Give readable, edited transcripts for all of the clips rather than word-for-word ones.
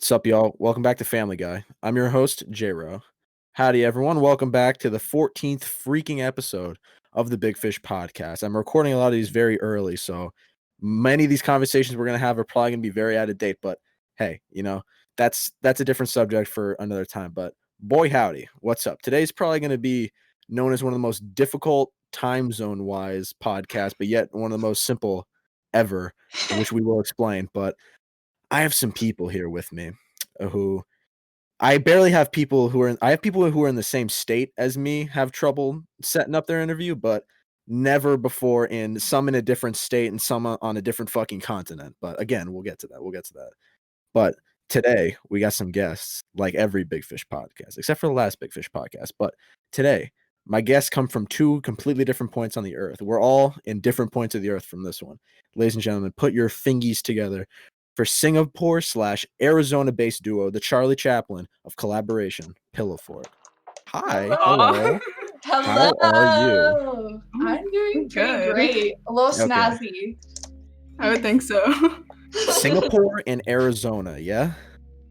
Sup, y'all? Welcome back to Family Guy. I'm your host, J-Ro. Howdy, everyone. Welcome back to the 14th freaking episode of the Big Fish podcast. I'm recording a lot of these very early, so many of these conversations we're going to have are probably going to be very out of date, but hey, that's a different subject for another time. But boy, howdy, what's up? Today's probably going to be known as one of the most difficult time zone-wise podcasts, but yet one of the most simple ever, which we will explain. But I have some people here with me who I barely have people who are I have people who are in the same state as me have trouble setting up their interview, but never before some in a different state and some on a different fucking continent. But again, we'll get to that. But today we got some guests like every Big Fish podcast, except for the last Big Fish podcast. But today, my guests come from two completely different points on the earth. We're all in different points of the earth from this one. Ladies and gentlemen, put your fingies together for Singapore/Arizona-based duo, the Charlie Chaplin of collaboration, Pillowfort. Hi. Hello. Hello. How are you? I'm doing pretty Good. great. A little Okay. snazzy. I would think so. Singapore and Arizona, yeah?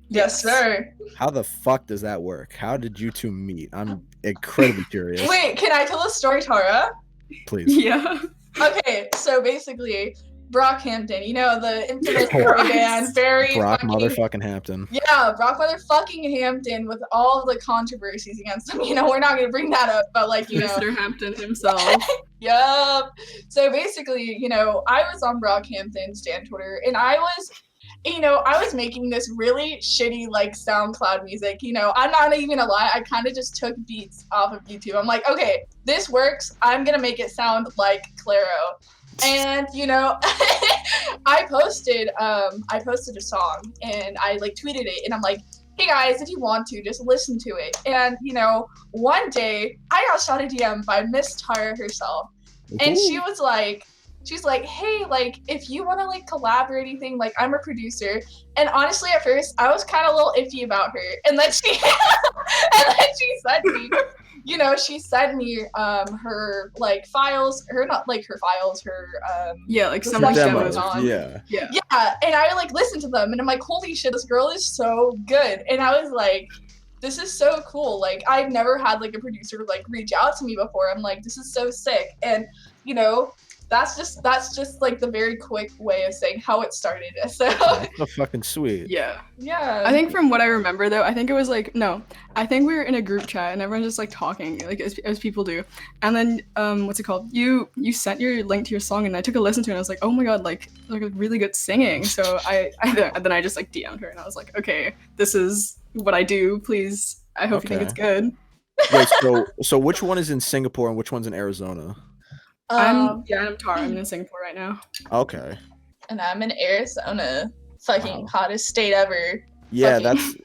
Yes, sir. How the fuck does that work? How did you two meet? I'm incredibly curious. Wait, can I tell a story, Tara? Please. Yeah. Okay, so basically, Brockhampton, the infamous boy band, very Brock fucking... motherfucking Hampton. Yeah, Brock motherfucking Hampton with all the controversies against him. We're not going to bring that up, but Mr. Hampton himself. Yup. So basically, I was on Brockhampton Stan Twitter, and I was making this really shitty, SoundCloud music. I'm not even gonna lie, I kind of just took beats off of YouTube. I'm like, okay, this works. I'm gonna make it sound like Claro. And, I posted a song, and I, tweeted it, and I'm like, hey guys, if you want to, just listen to it. And, one day, I got shot a DM by Miss Tara herself, and she's like, hey, if you want to, collab or anything, I'm a producer. And honestly, at first, I was kind of a little iffy about her. And then she sent me, she sent me, her, files, some demos. Yeah. Yeah, and I, listened to them, and I'm like, holy shit, this girl is so good. And I was like, this is so cool. I've never had, a producer, reach out to me before. I'm like, this is so sick. And, that's just the very quick way of saying how it started. So that's so fucking sweet. Yeah. I think from what I remember though, I think it was I think we were in a group chat and everyone's just talking as people do. And then what's it called? You sent your link to your song and I took a listen to it and I was like, oh my god, really good singing. So then I just DM'd her and I was like, okay, this is what I do. Please, I hope you think it's good. Wait, so which one is in Singapore and which one's in Arizona? I'm Tara. I'm in Singapore right now. Okay. And I'm in Arizona. Fucking hottest state ever. Yeah, that's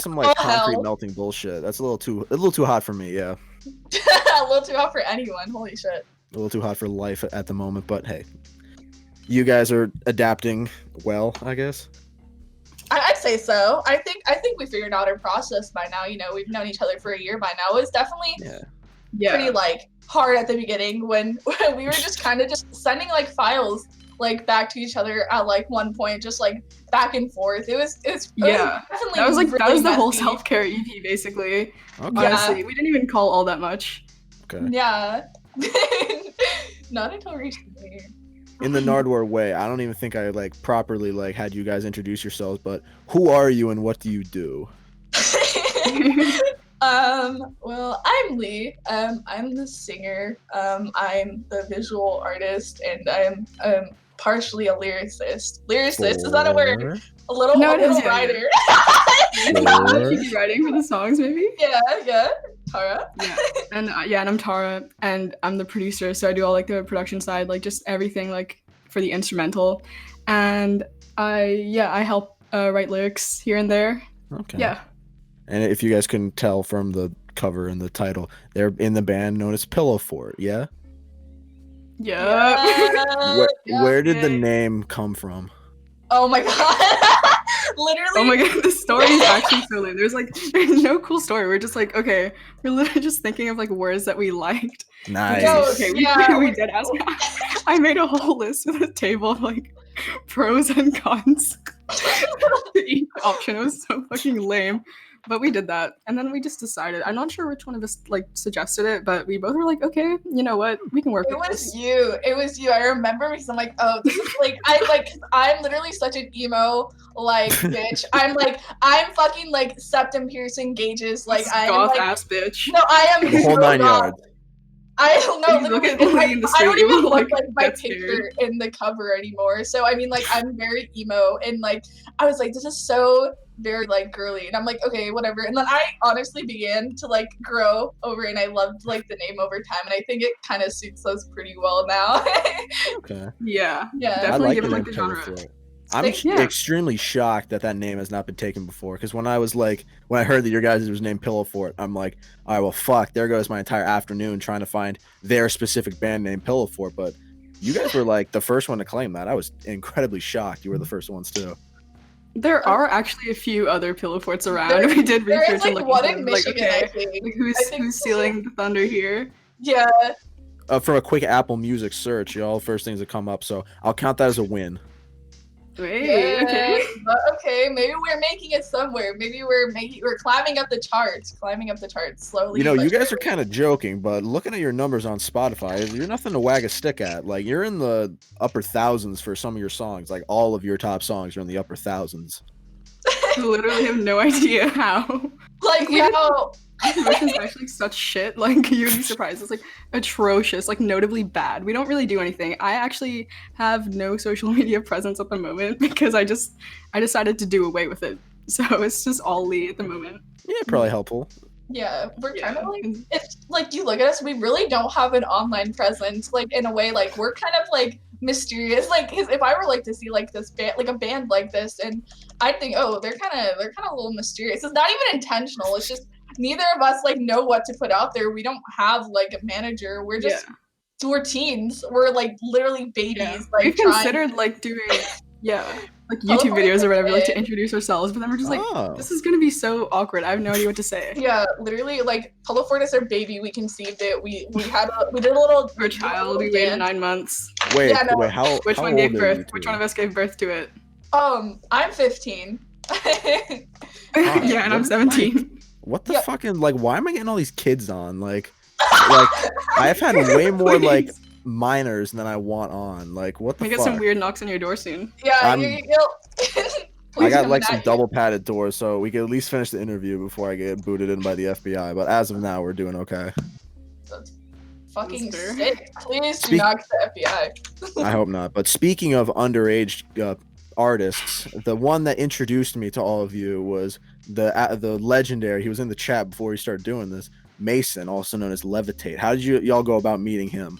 some concrete hell. melting bullshit. That's a little too hot for me, yeah. A little too hot for anyone. Holy shit. A little too hot for life at the moment, but hey. You guys are adapting well, I guess. I'd say so. I think we figured out our process by now. We've known each other for a year by now. It was definitely pretty hard at the beginning when we were just kind of just sending definitely back to each other at one point, just back and forth. It was definitely that was really that was the messy. whole self-care EP basically. Okay. Honestly, we didn't even call all that much. Okay. Yeah. Not until recently. In the Nardwar way, I don't even think I properly had you guys introduce yourselves, but who are you and what do you do? Well, I'm Lee. I'm the singer. I'm the visual artist, and I'm partially a lyricist. Lyricist, is that a word? A little writer. Should be writing for the songs, maybe? Yeah. Tara. Yeah. And I'm Tara, and I'm the producer, so I do all the production side, just everything for the instrumental, and I help write lyrics here and there. Okay. Yeah. And if you guys couldn't tell from the cover and the title, they're in the band known as Pillowfort, yeah? Yeah. Where did the name come from? Oh my god. Literally. Oh my god, the story is actually so lame. There's no cool story. We're just okay, we're literally just thinking of words that we liked. Nice. Yo, Okay, yeah. we did ask. I made a whole list with a table of pros and cons to each option. It was so fucking lame. But we did that, and then we just decided. I'm not sure which one of us like suggested it, but we both were like, okay, you know what, we can work It with was this. you. It was you. I remember because I'm like, oh, this is like, I'm literally such an emo like bitch. I'm fucking like septum piercing gauges. Like I am Goth like, ass bitch. no, I am The whole so 9 goth. yards. I don't know. You look Literally, at Lily in the I street, don't you even will, look like my get picture scared. in the cover anymore. So I mean, like, I'm very emo, and like, I was like, this is so very like girly, and I'm like, okay, whatever. And then I honestly began to like grow over, and I loved like the name over time, and I think it kind of suits us pretty well now. Okay. Yeah, Yeah. I definitely like give the it name like the genre. Pillowfort. I'm Thank you. extremely shocked that name has not been taken before. Because when I heard that your guys' was named Pillowfort, I'm like, all right, well, fuck. There goes my entire afternoon trying to find their specific band name, Pillowfort. But you guys were like the first one to claim that. I was incredibly shocked. You were the first ones too. There are actually a few other Pillowforts around. We did there research is like and look one into in them. Like, Michigan, I okay, think. like I think- who's stealing the thunder here? Yeah. From a quick Apple Music search, all the first things that come up. So I'll count that as a win. Wait, Yes, okay. but okay, maybe we're making it somewhere. Maybe we're climbing up the charts, slowly. You know, but you guys are surely. kind of joking, but looking at your numbers on Spotify, you're nothing to wag a stick at. Like, you're in the upper thousands for some of your songs. Like, all of your top songs are in the upper thousands. I literally have no idea how. Like, we yo, Our promotion is actually such shit. Like, you'd be surprised. It's like atrocious, like notably bad. We don't really do anything. I actually have no social media presence at the moment because I decided to do away with it. So it's just all Lee at the moment. Yeah, probably helpful. yeah, we're kind of like, And- it's like you look at us, we really don't have an online presence. Like in a way, like we're kind of like mysterious. Like, 'cause if I were like to see like this band, like a band like this, and I'd think, oh, they're kind of a little mysterious. It's not even intentional. It's just neither of us like know what to put out there. We don't have like a manager. We're just we're teens. We're like literally babies. Yeah. Like We've trying. considered like doing like YouTube videos or whatever, like to introduce ourselves, but then we're just like, Oh. this is gonna be so awkward. I have no idea what to say. Yeah, literally, like Pillowfort is our baby. We conceived it. We did a little. Our child, we waited 9 months. Wait, Yeah, no. wait, how Which how one old gave are birth? you two? Which one of us gave birth to it? I'm 15. Yeah, and I'm 17. What the Yeah. fucking, like, why am I getting all these kids on? Like I've had way more like Please. minors than I want on. Like, what the We get fuck? some weird knocks on your door soon. Yeah, I'm- you'll. I got like some double padded doors, so we could at least finish the interview before I get booted in by the FBI. But as of now, we're doing okay. Fucking That's fair. sick. Please do Speak- not get the FBI. I hope not. But speaking of underage artists, the one that introduced me to all of you was the legendary. He was in the chat before we started doing this. Mason, also known as Levitate. How did y'all go about meeting him?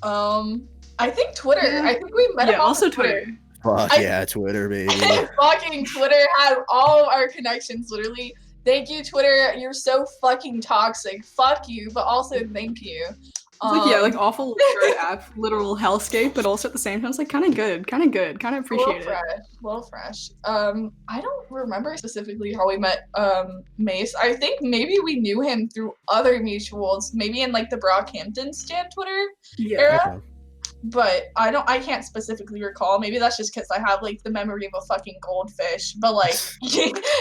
I think Twitter. Yeah. I think we met him Yeah, on also Twitter. Fuck I- yeah, Twitter, baby. Fucking Twitter had all our connections, literally. Thank you, Twitter. You're so fucking toxic. Fuck you, but also thank you. It's like, yeah, like awful bird app, literal hellscape, but also at the same time, it's like kind of good, kind of appreciate it. Little fresh. I don't remember specifically how we met Mace. I think maybe we knew him through other mutuals, maybe in like the Brockhampton stan Twitter Yeah. era. Okay. But I can't specifically recall. Maybe that's just because I have like the memory of a fucking goldfish. But like,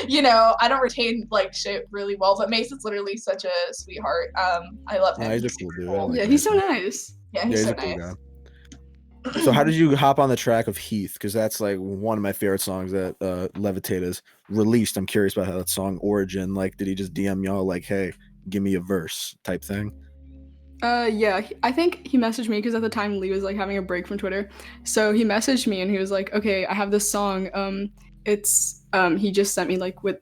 you know, I don't retain like shit really well. But Mace is literally such a sweetheart. I love him. Yeah, he's a super cool dude. I like Yeah, he's so Mason. nice. Yeah, Yeah, he's he's so a cool nice. guy. So how did you hop on the track of Heath? Because that's like one of my favorite songs that Levitate has released. I'm curious about how that song origin. Like, did he just DM y'all like, hey, give me a verse type thing? Yeah, I think he messaged me because at the time Lee was like having a break from Twitter. So he messaged me and he was like, okay, I have this song. It's he just sent me like with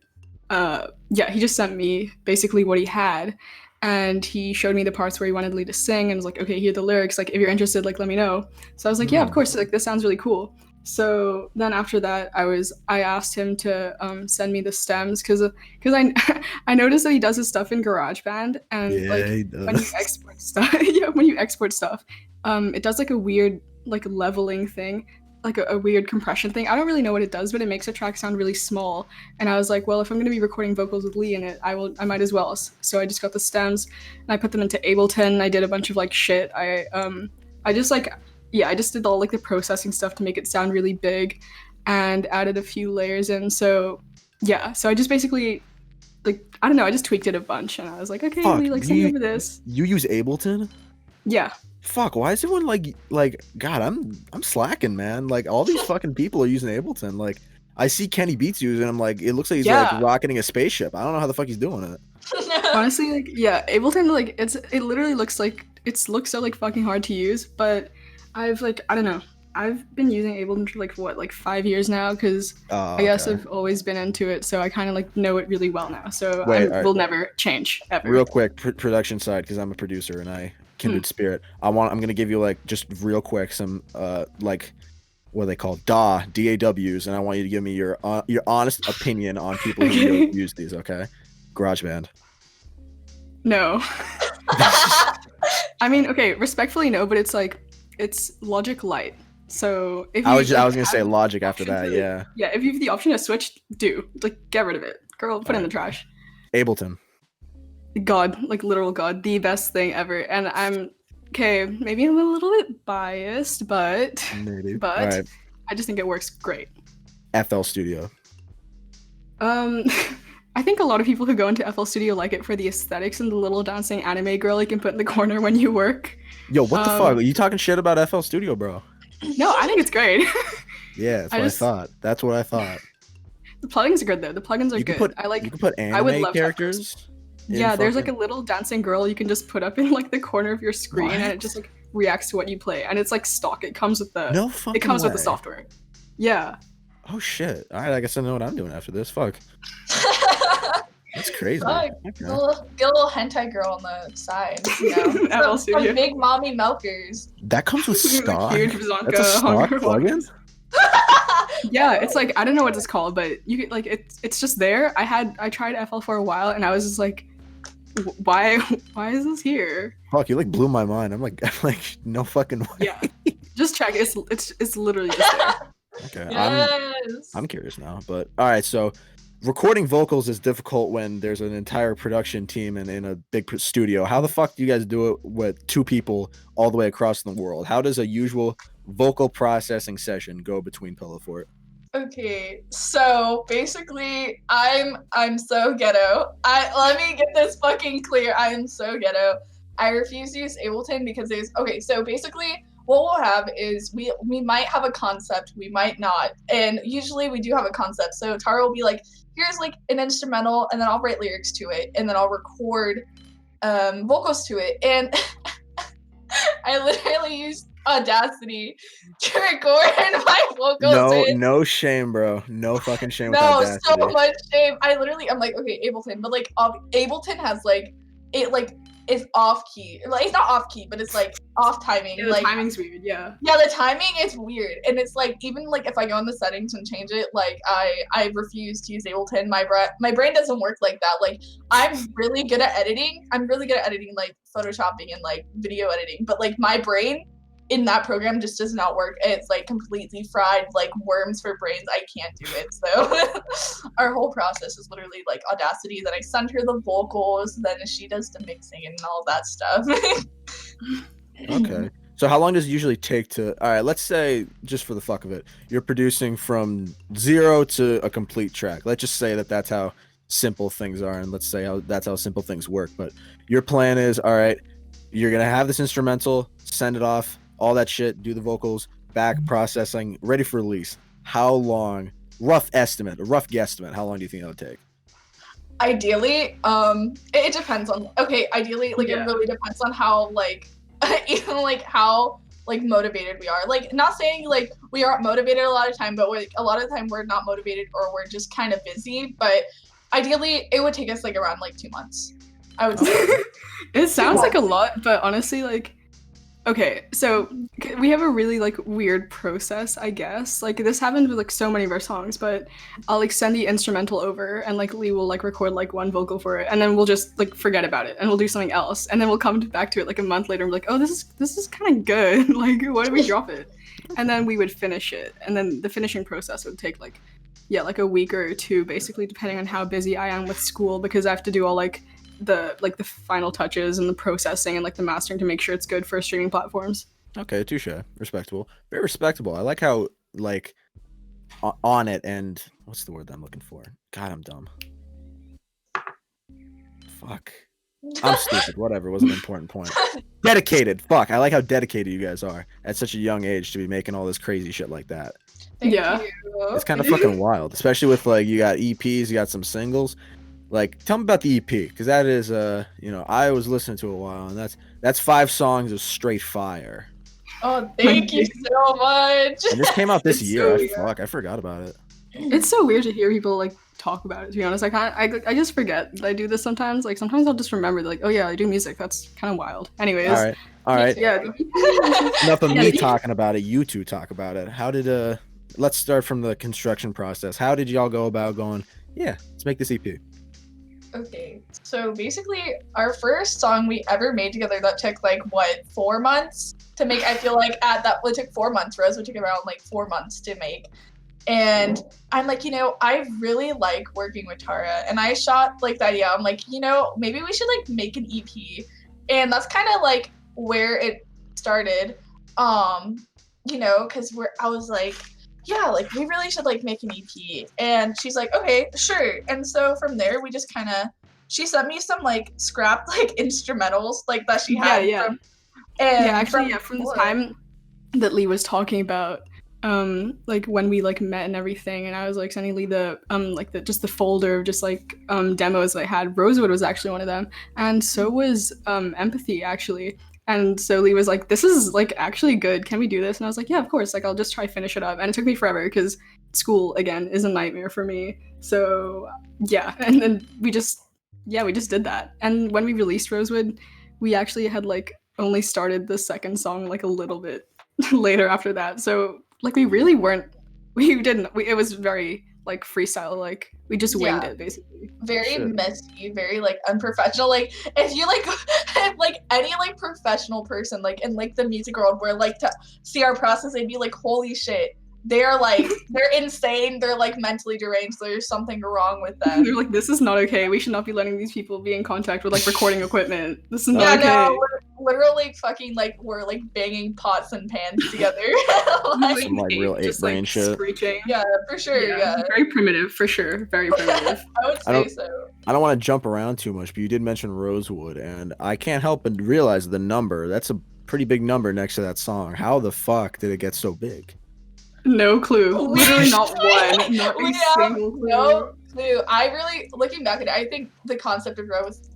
he just sent me basically what he had, and he showed me the parts where he wanted Lee to sing and was like, okay, here are the lyrics, like if you're interested, like let me know. So I was like, yeah, of course, like this sounds really cool. So then after that, I asked him to send me the stems because I noticed that he does his stuff in GarageBand, and like he when you export stuff, it does like a weird like leveling thing, like a weird compression thing. I don't really know what it does, but it makes a track sound really small. And I was like, well, if I'm gonna be recording vocals with Lee in it, I might as well. So I just got the stems and I put them into Ableton. I did a bunch of like shit. I just like yeah, I just did all like the processing stuff to make it sound really big, and added a few layers in. So yeah, so I just basically like I don't know, I just tweaked it a bunch, and I was like, okay, Fuck, Lee, like send me over this. you use Ableton? Yeah. Fuck, why is everyone like God, I'm slacking, man. Like all these fucking people are using Ableton. Like I see Kenny Beats using him, like it looks like he's like rocketing a spaceship. I don't know how the fuck he's doing it. Honestly, like yeah, Ableton, like it literally looks so like fucking hard to use, but I've like I don't know. I've been using Ableton for like what, like 5 years now, because I guess I've always been into it, so I kind of like know it really well now. So I will never change ever. Real quick, production side, because I'm a producer and I kindred spirit. I'm gonna give you like just real quick some like what are they called, DAWs, and I want you to give me your honest opinion on people who use these. Okay, GarageBand. No. I mean, okay, respectfully no, but it's like it's Logic Lite. So if you, I was gonna say Logic after that, yeah. Yeah, if you have the option to switch, like get rid of it, girl. Put it in the trash. Ableton. God, like literal God, the best thing ever. And I'm okay. Maybe I'm a little bit biased, but right. I just think it works great. FL Studio. I think a lot of people who go into FL Studio like it for the aesthetics and the little dancing anime girl you can put in the corner when you work. Yo, what the fuck? Are you talking shit about FL Studio, bro? No, I think it's great. Yeah, that's what I thought. That's what I thought. The plugins are good though. The plugins are good. You can put anime characters. Yeah, there's like a little dancing girl you can just put up in like the corner of your screen, and it just like reacts to what you play, and it's like stock. It comes with the with the software. Yeah. Oh shit! All right, I guess I know what I'm doing after this. Fuck. That's crazy. Okay. Get a little hentai girl on the side. You know? some big mommy milkers. That comes with stock. That's a stock plugin. Yeah, it's like I don't know what it's called, but you get like it's just there. I tried FL for a while, and I was just like, why is this here? Fuck, you like blew my mind. I'm like no fucking way. Yeah, just check. It's literally just there. Okay, yes. I'm curious now, but all right. So, recording vocals is difficult when there's an entire production team and in a big studio. How the fuck do you guys do it with 2 people all the way across the world? How does a usual vocal processing session go between Pillowfort? Okay, so basically, I'm so ghetto. Let me get this fucking clear. I am so ghetto. I refuse to use Ableton because so basically what we'll have is we might have a concept, we might not, and usually we do have a concept. So Tara will be like, here's like an instrumental, and then I'll write lyrics to it, and then I'll record vocals to it, and I literally used Audacity to record my vocals. No shame, bro. No fucking shame. No, with Audacity. So much shame. I'm like, okay, Ableton, but like Ableton has like it like is off key. Like it's not off key, but it's like off timing. Yeah, the timing's weird. Yeah. Yeah, the timing is weird, and it's like even like if I go in the settings and change it, like I refuse to use Ableton. My brain doesn't work like that. Like I'm really good at editing. I'm really good at editing like photoshopping and like video editing, but like my brain in that program just does not work. It's like completely fried, like worms for brains. I can't do it. So our whole process is literally like Audacity. Then I send her the vocals. Then she does the mixing and all that stuff. Okay. So how long does it usually take to? All right, let's say just for the fuck of it, you're producing from 0 to a complete track. Let's just say that's how simple things are, and let's say that's how simple things work. But your plan is, all right, you're gonna have this instrumental, send it off. All that shit, do the vocals, back processing, ready for release. How long? Rough guesstimate. How long do you think that would take? Ideally, it depends on. Okay, ideally, like it really depends on how like, even like how like motivated we are. Like, not saying like we aren't motivated a lot of time, but like a lot of the time we're not motivated or we're just kind of busy. But ideally, it would take us like around like 2 months. I would say. It sounds like a lot, but honestly, like. Okay, so we have a really like weird process, I guess. Like this happens with like so many of our songs, but I'll like send the instrumental over, and like Lee will like record like one vocal for it, and then we'll just like forget about it and we'll do something else, and then we'll come back to it like a month later and be like, oh, this is kind of good. Like, why did we drop it? And then we would finish it, and then the finishing process would take like a week or 2, basically, depending on how busy I am with school, because I have to do all like the final touches and the processing and like the mastering to make sure it's good for streaming platforms. Okay, touche. Respectable. Very respectable. I like how like on it and what's the word that I'm looking for? God, I'm dumb. Fuck. I'm stupid. Whatever. Was an important point. Dedicated. Fuck. I like how dedicated you guys are at such a young age to be making all this crazy shit like that. Thank Yeah. you. It's kind of fucking wild, especially with like you got EPs, you got some singles. Like, tell me about the EP because that is I was listening to it a while and that's 5 songs of straight fire. Oh, thank you so much. And this came out this It's year. so I forgot about it. It's so weird to hear people like talk about it. To be honest, I just forget that I do this sometimes. Like sometimes I'll just remember like, oh yeah, I do music. That's kind of wild. Anyways, All right. yeah. Enough of me talking about it. You two talk about it. How did let's start from the construction process. How did y'all go about going? Yeah, let's make this EP. Okay, so basically, our first song we ever made together that took like 4 months to make. I feel like it took 4 months. Rosewood took around like 4 months to make. And I'm like, I really like working with Tara. And I shot like the idea. I'm like, maybe we should like make an EP. And that's kind of like where it started. Because I was like, yeah, like we really should like make an EP. And she's like, okay, sure. And so from there, we just she sent me some like scrapped like instrumentals like that she had. From the time that Lee was talking about like when we like met and everything, and I was like sending Lee the just the folder of just like demos I had. Rosewood was actually one of them, and so was Empathy actually. And so Lee was like, this is like actually good, can we do this? And I was like, yeah, of course, like I'll just try finish it up. And it took me forever because school again is a nightmare for me. So yeah, and then we just did that. And when we released Rosewood, we actually had like only started the second song like a little bit later after that. So like it was very like freestyle, like we just winged it basically. Very messy, very like unprofessional. Like if you like like any like professional person like in like the music world where like to see our process, they'd be like, holy shit, they're insane, they're like mentally deranged, there's something wrong with them. They're like, this is not okay, we should not be letting these people be in contact with like recording equipment. This is not okay. No, we're literally fucking like we're like banging pots and pans together. Some like real 8-brain shit. Screeching. Yeah, for sure. Yeah. Very primitive, for sure. Very primitive. I would say so. I don't want to jump around too much, but you did mention Rosewood, and I can't help but realize the number. That's a pretty big number next to that song. How the fuck did it get so big? No clue. Literally not one. Not a single clue. No clue. I really, looking back at it, I think the concept of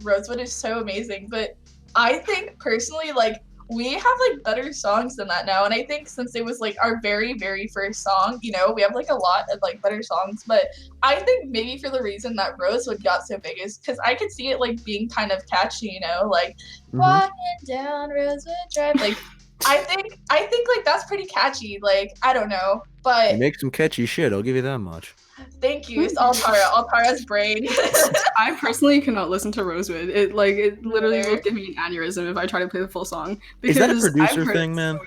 Rosewood is so amazing, but I think personally, like, we have like better songs than that now, and I think since it was like our very, very first song, we have like a lot of like better songs, but I think maybe for the reason that Rosewood got so big is because I could see it like being kind of catchy, like walking down Rosewood Drive, like I think like that's pretty catchy, like I don't know, but you make some catchy shit, I'll give you that much. Thank you. It's all Tara's brain. I personally cannot listen to Rosewood. It literally will give me an aneurysm if I try to play the full song. Is that a producer thing, man?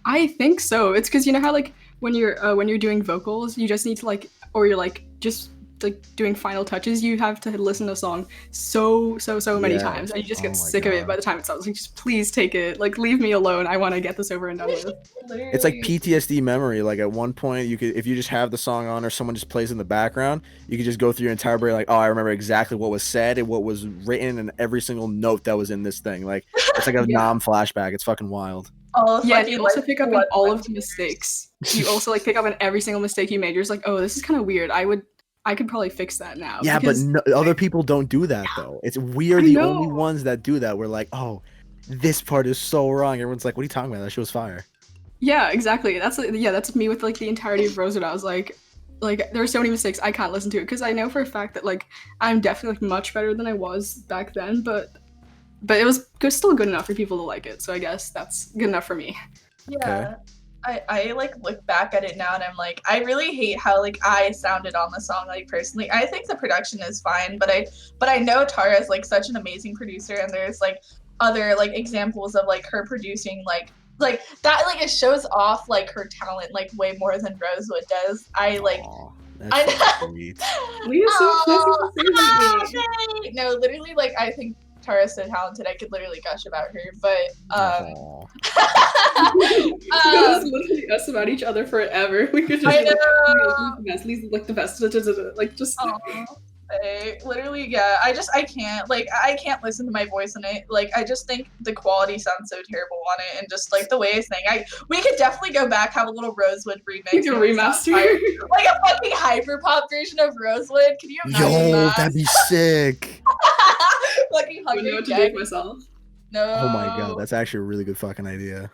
I think so. It's because you know how like when you're doing vocals, you just need to like, or you're like just like doing final touches, you have to listen to a song so many times, and you just get sick of it by the time it's out. Like, just please take it, like leave me alone. I want to get this over and done with. It's like PTSD memory. Like at one point, you could, if you just have the song on or someone just plays in the background, you could just go through your entire brain like, oh, I remember exactly what was said and what was written and every single note that was in this thing. Like it's like a flashback. It's fucking wild. You also pick up on all of the mistakes. You also like pick up on every single mistake you made. You're just like, oh, this is kind of weird. I could probably fix that now. Yeah, but other people don't do that though. It's we're the only ones that do that. We're like, oh, this part is so wrong. Everyone's like, what are you talking about? That shit was fire. Yeah, exactly. That's me with like the entirety of Rosewood. I was like there are so many mistakes, I can't listen to it because I know for a fact that like I'm definitely like much better than I was back then, but it was still good enough for people to like it. So I guess that's good enough for me. Yeah. Okay. I like look back at it now and I'm like, I really hate how like I sounded on the song. Like personally, I think the production is fine, but I know Tara is like such an amazing producer, and there's like other like examples of like her producing like that, like it shows off like her talent like way more than Rosewood does. That's so sweet. No, literally, like I think Tara's so talented. I could literally gush about her, but Aw. It's literally us about each other forever. We could just I be like, know. Leslie's like the best. Like just. Literally, yeah. I can't I can't listen to my voice in it. Like I just think the quality sounds so terrible on it, and just like the way I sing. We could definitely go back, have a little Rosewood remix. Like a remaster. Like a fucking hyperpop version of Rosewood. Can you imagine that? That'd be sick. Fucking I don't know what to do with myself. No. Oh my god, that's actually a really good fucking idea.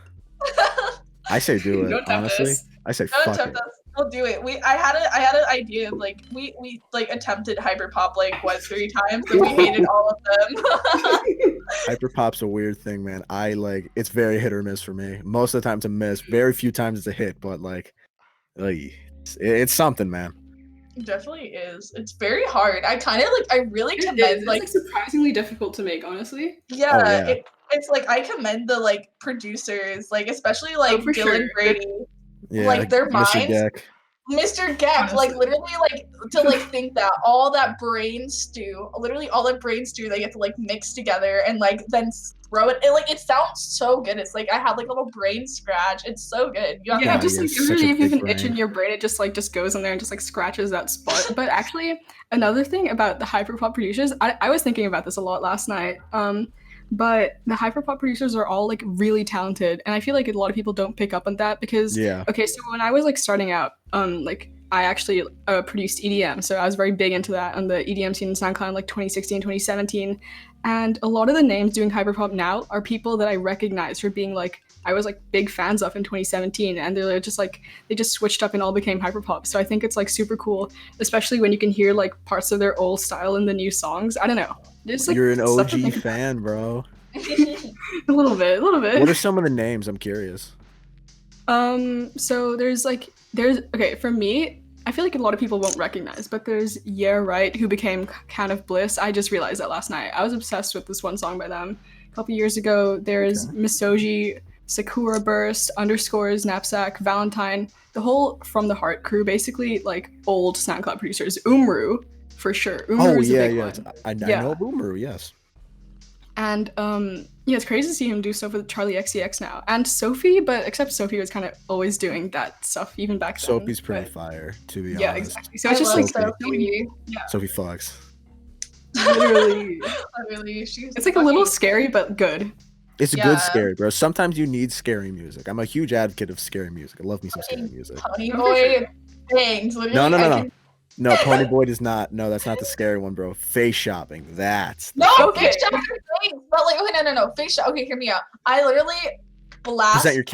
I say do it, Don't honestly. us. I say Don't fuck tempt it. us. We'll do it. I had an idea of like we like attempted hyperpop like 3 times, and we hated all of them. Hyperpop's a weird thing, man. It's very hit or miss for me. Most of the time it's a miss. Very few times it's a hit, but it's something, man. It definitely is. It's very hard. I really commend It's like surprisingly difficult to make, honestly. yeah. It's like I commend the like producers, like especially like for Dylan sure. Brady. Yeah, like their Mr. minds. Geck. Mr. Geck, like literally, like to like think that all that brain stew, they get to like mix together and like then throw it. It sounds so good. It's like I had like a little brain scratch. It's so good. Just like usually if you have an itch in your brain, it just goes in there and just like scratches that spot. But actually, another thing about the hyperpop producers, I was thinking about this a lot last night. But the hyperpop producers are all like really talented, and I feel like a lot of people don't pick up on that because okay, so when I was like starting out, like I actually produced EDM, so I was very big into that on the EDM scene in SoundCloud in like 2016, 2017, and a lot of the names doing hyperpop now are people that I recognize for being like I was like big fans of in 2017, and they're just like they just switched up and all became hyperpop. So I think it's like super cool, especially when you can hear like parts of their old style in the new songs. I don't know. Just, like, you're an OG fan, bro. a little bit. What are some of the names? I'm curious. So there's okay, for me, I feel like a lot of people won't recognize, but there's Yeah Right, who became Can of Bliss. I just realized that last night. I was obsessed with this one song by them a couple years ago. There's Misoji, Sakura Burst, Underscores, Knapsack, Valentine, the whole From the Heart crew, basically like old SoundCloud producers. Umru, for sure. Umru is a big one. I know Umru, yes. And it's crazy to see him do stuff with Charlie XCX now. And Sophie, but except Sophie was kind of always doing that stuff even back then. Sophie's pretty fire, to be honest. Yeah, exactly. So it's just like Sophie. Sophie fucks. Literally. It's like a little scary, but good. It's good scary, bro. Sometimes you need scary music. I'm a huge advocate of scary music. I love me some scary music. Pony Boy things. No. No, Pony Boy does not. No, that's not the scary one, bro. Face shopping. That's face shopping things. But like, okay, no. Face shop. Okay, hear me out. I literally blast. Present your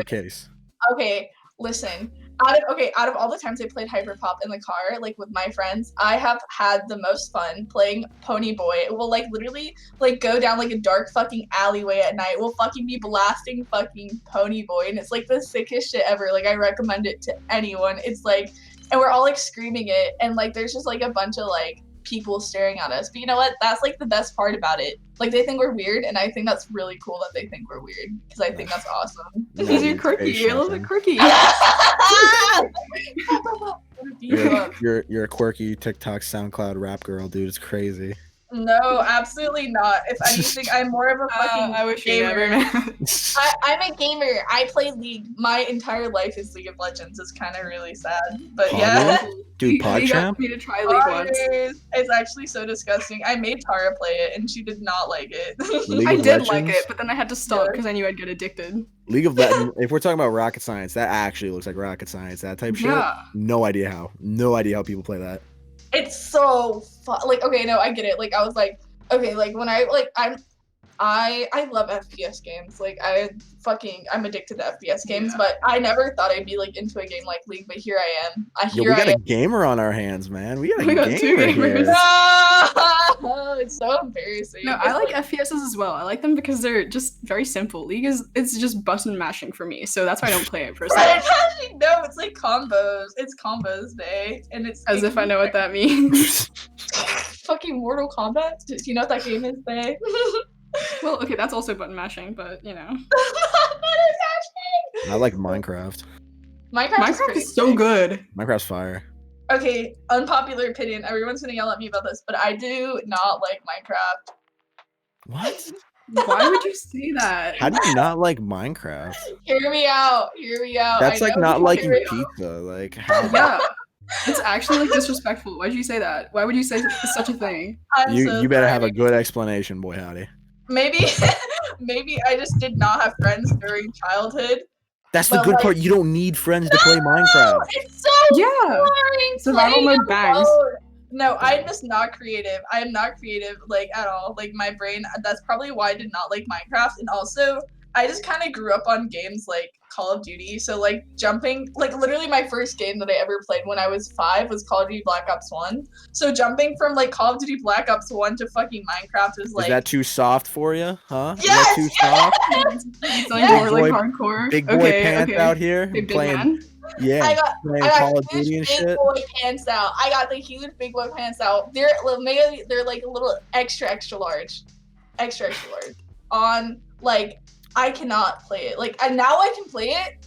case. Okay, listen. Out of all the times I played hyperpop in the car, like with my friends, I have had the most fun playing Pony Boy. It will like literally like go down like a dark fucking alleyway at night. We'll fucking be blasting fucking Pony Boy, and it's like the sickest shit ever. Like I recommend it to anyone. It's like. And we're all like screaming it, and like there's just like a bunch of like people staring at us. But you know what? That's like the best part about it. Like they think we're weird, and I think that's really cool that they think we're weird because I think that's awesome. Because you're quirky. You're a little bit quirky. You're a quirky TikTok, SoundCloud rap girl, dude. It's crazy. No, absolutely not. If anything, I'm more of a fucking I wish gamer. I'm a gamer. I play League. My entire life is League of Legends. It's kind of really sad, but yeah. Dude, You got PogChamp? me to try League once. It's actually so disgusting. I made Tara play it, and she did not like it. I did like it, but then I had to stop because I knew I'd get addicted. League of Legends. If we're talking about rocket science, that actually looks like rocket science. That type shit. No idea how. No idea how people play that. It's so fun. Like, okay, no, I get it. Like, I was like, okay, like when I love FPS games. Like, I'm addicted to FPS games, but I never thought I'd be like into a game like League. But here I am. We got a gamer on our hands, man. We got a gamer two gamers. No, it's so embarrassing. No, I like FPSs as well. I like them because they're just very simple. League it's just button mashing for me, so that's why I don't play it personally. No, it's like combos. It's combos day, and it's as if I know what that means. Fucking Mortal Kombat. Do you know what that game is, Bay? Well, okay, that's also button mashing, but you know. Button mashing. I like Minecraft. Minecraft is so good. Minecraft's fire. Okay, unpopular opinion. Everyone's gonna yell at me about this, but I do not like Minecraft. What? Why would you say that? How do you not like Minecraft? Hear me out. That's I like know not you liking hear me out. pizza. Like how? Yeah. It's actually like disrespectful. Why'd you say that? Why would you say such a thing? I'm so You better have a sorry. good explanation, boy howdy. Maybe I just did not have friends during childhood. That's the But, good like- part. You don't need friends to play No, Minecraft. it's so Yeah. boring. Survival playing mode bangs. alone. No, I'm just not creative. I am not creative, like, at all. Like, my brain, that's probably why I did not like Minecraft. And also, I just kind of grew up on games like Call of Duty. So, like, jumping, like, literally my first game that I ever played when I was 5 was Call of Duty Black Ops 1. So, jumping from, like, Call of Duty Black Ops 1 to fucking Minecraft was, like... Is that too soft for you? Huh? Is Yes, that too soft? It's like Yes. more like Big hardcore. Big boy pants out here Big playing. man. Yeah, I got playing Call of huge Duty and big shit. boy pants out. I got the huge big boy pants out. They're like a little extra large, On like I cannot play it. Like and now I can play it.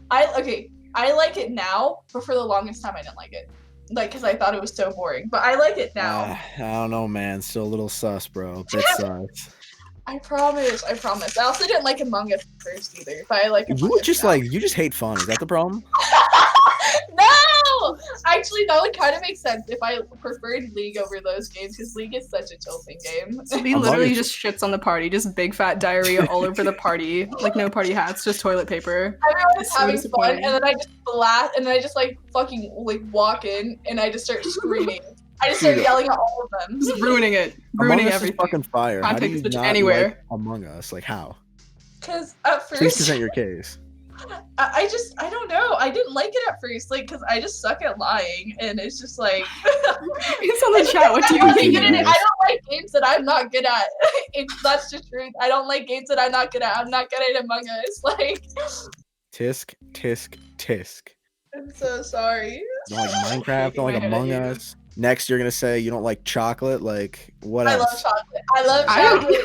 I like it now, but for the longest time I didn't like it. Like because I thought it was so boring. But I like it now. I don't know, man. Still a little sus, bro. Bit sus. I promise. I also didn't like Among Us first either. But I like Among You Us just now. like you just hate fun. Is that the problem? No! Actually, that would kind of make sense if I preferred League over those games, because League is such a tilting game. He literally just shits on the party, just big fat diarrhea all over the party. Like no party hats, just toilet paper. Everyone is It's so having fun, disappointing. and then I just blast, and then I just like fucking like walk in, and I just start screaming. I just start Dude. yelling at all of them. Just ruining it. Among Ruining Us everything. is fucking fire. Can't How do take you this bitch not anywhere. like Among Us? Like how? Because at Please first, present your case. I don't know. I didn't like it at first, like, because I just suck at lying, and it's just like. It's on the chat. What do I'm you not mean? good at it. I don't like games that I'm not good at. That's the truth. I don't like games that I'm not good at. I'm not good at Among Us. Like, Tisk, tisk, tisk. I'm so sorry. You don't like Minecraft, don't like Shaking my head Among at you. Us. Next, you're gonna say you don't like chocolate. Like what I love else? chocolate. I love I don't- chocolate.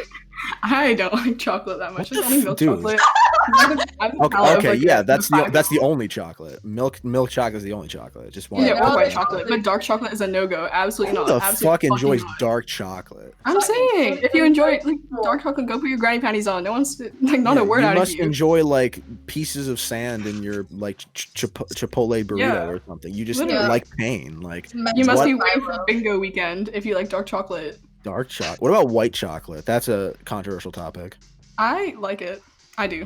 I don't like chocolate that much. What It's the only milk dude? chocolate. I'm the Okay, palate of, okay, like, yeah, a that's the 5-year-old. only chocolate. Milk chocolate is the only chocolate. Just one. Yeah, Yeah, or no, white like- chocolate, but dark chocolate is a no-go. Absolutely Who not. the Absolutely fuck enjoys not. dark chocolate? I'm Fucking saying, if you fucking enjoy like cool. dark chocolate, go put your granny panties on. No one's like not Yeah, a word you out must of you. enjoy like pieces of sand in your like Chipotle burrito Yeah. or something. You just Literally. like pain, like You must What? be waiting for bingo weekend if you like dark chocolate. dark chocolate. What about white chocolate? That's a controversial topic. I like it. I do.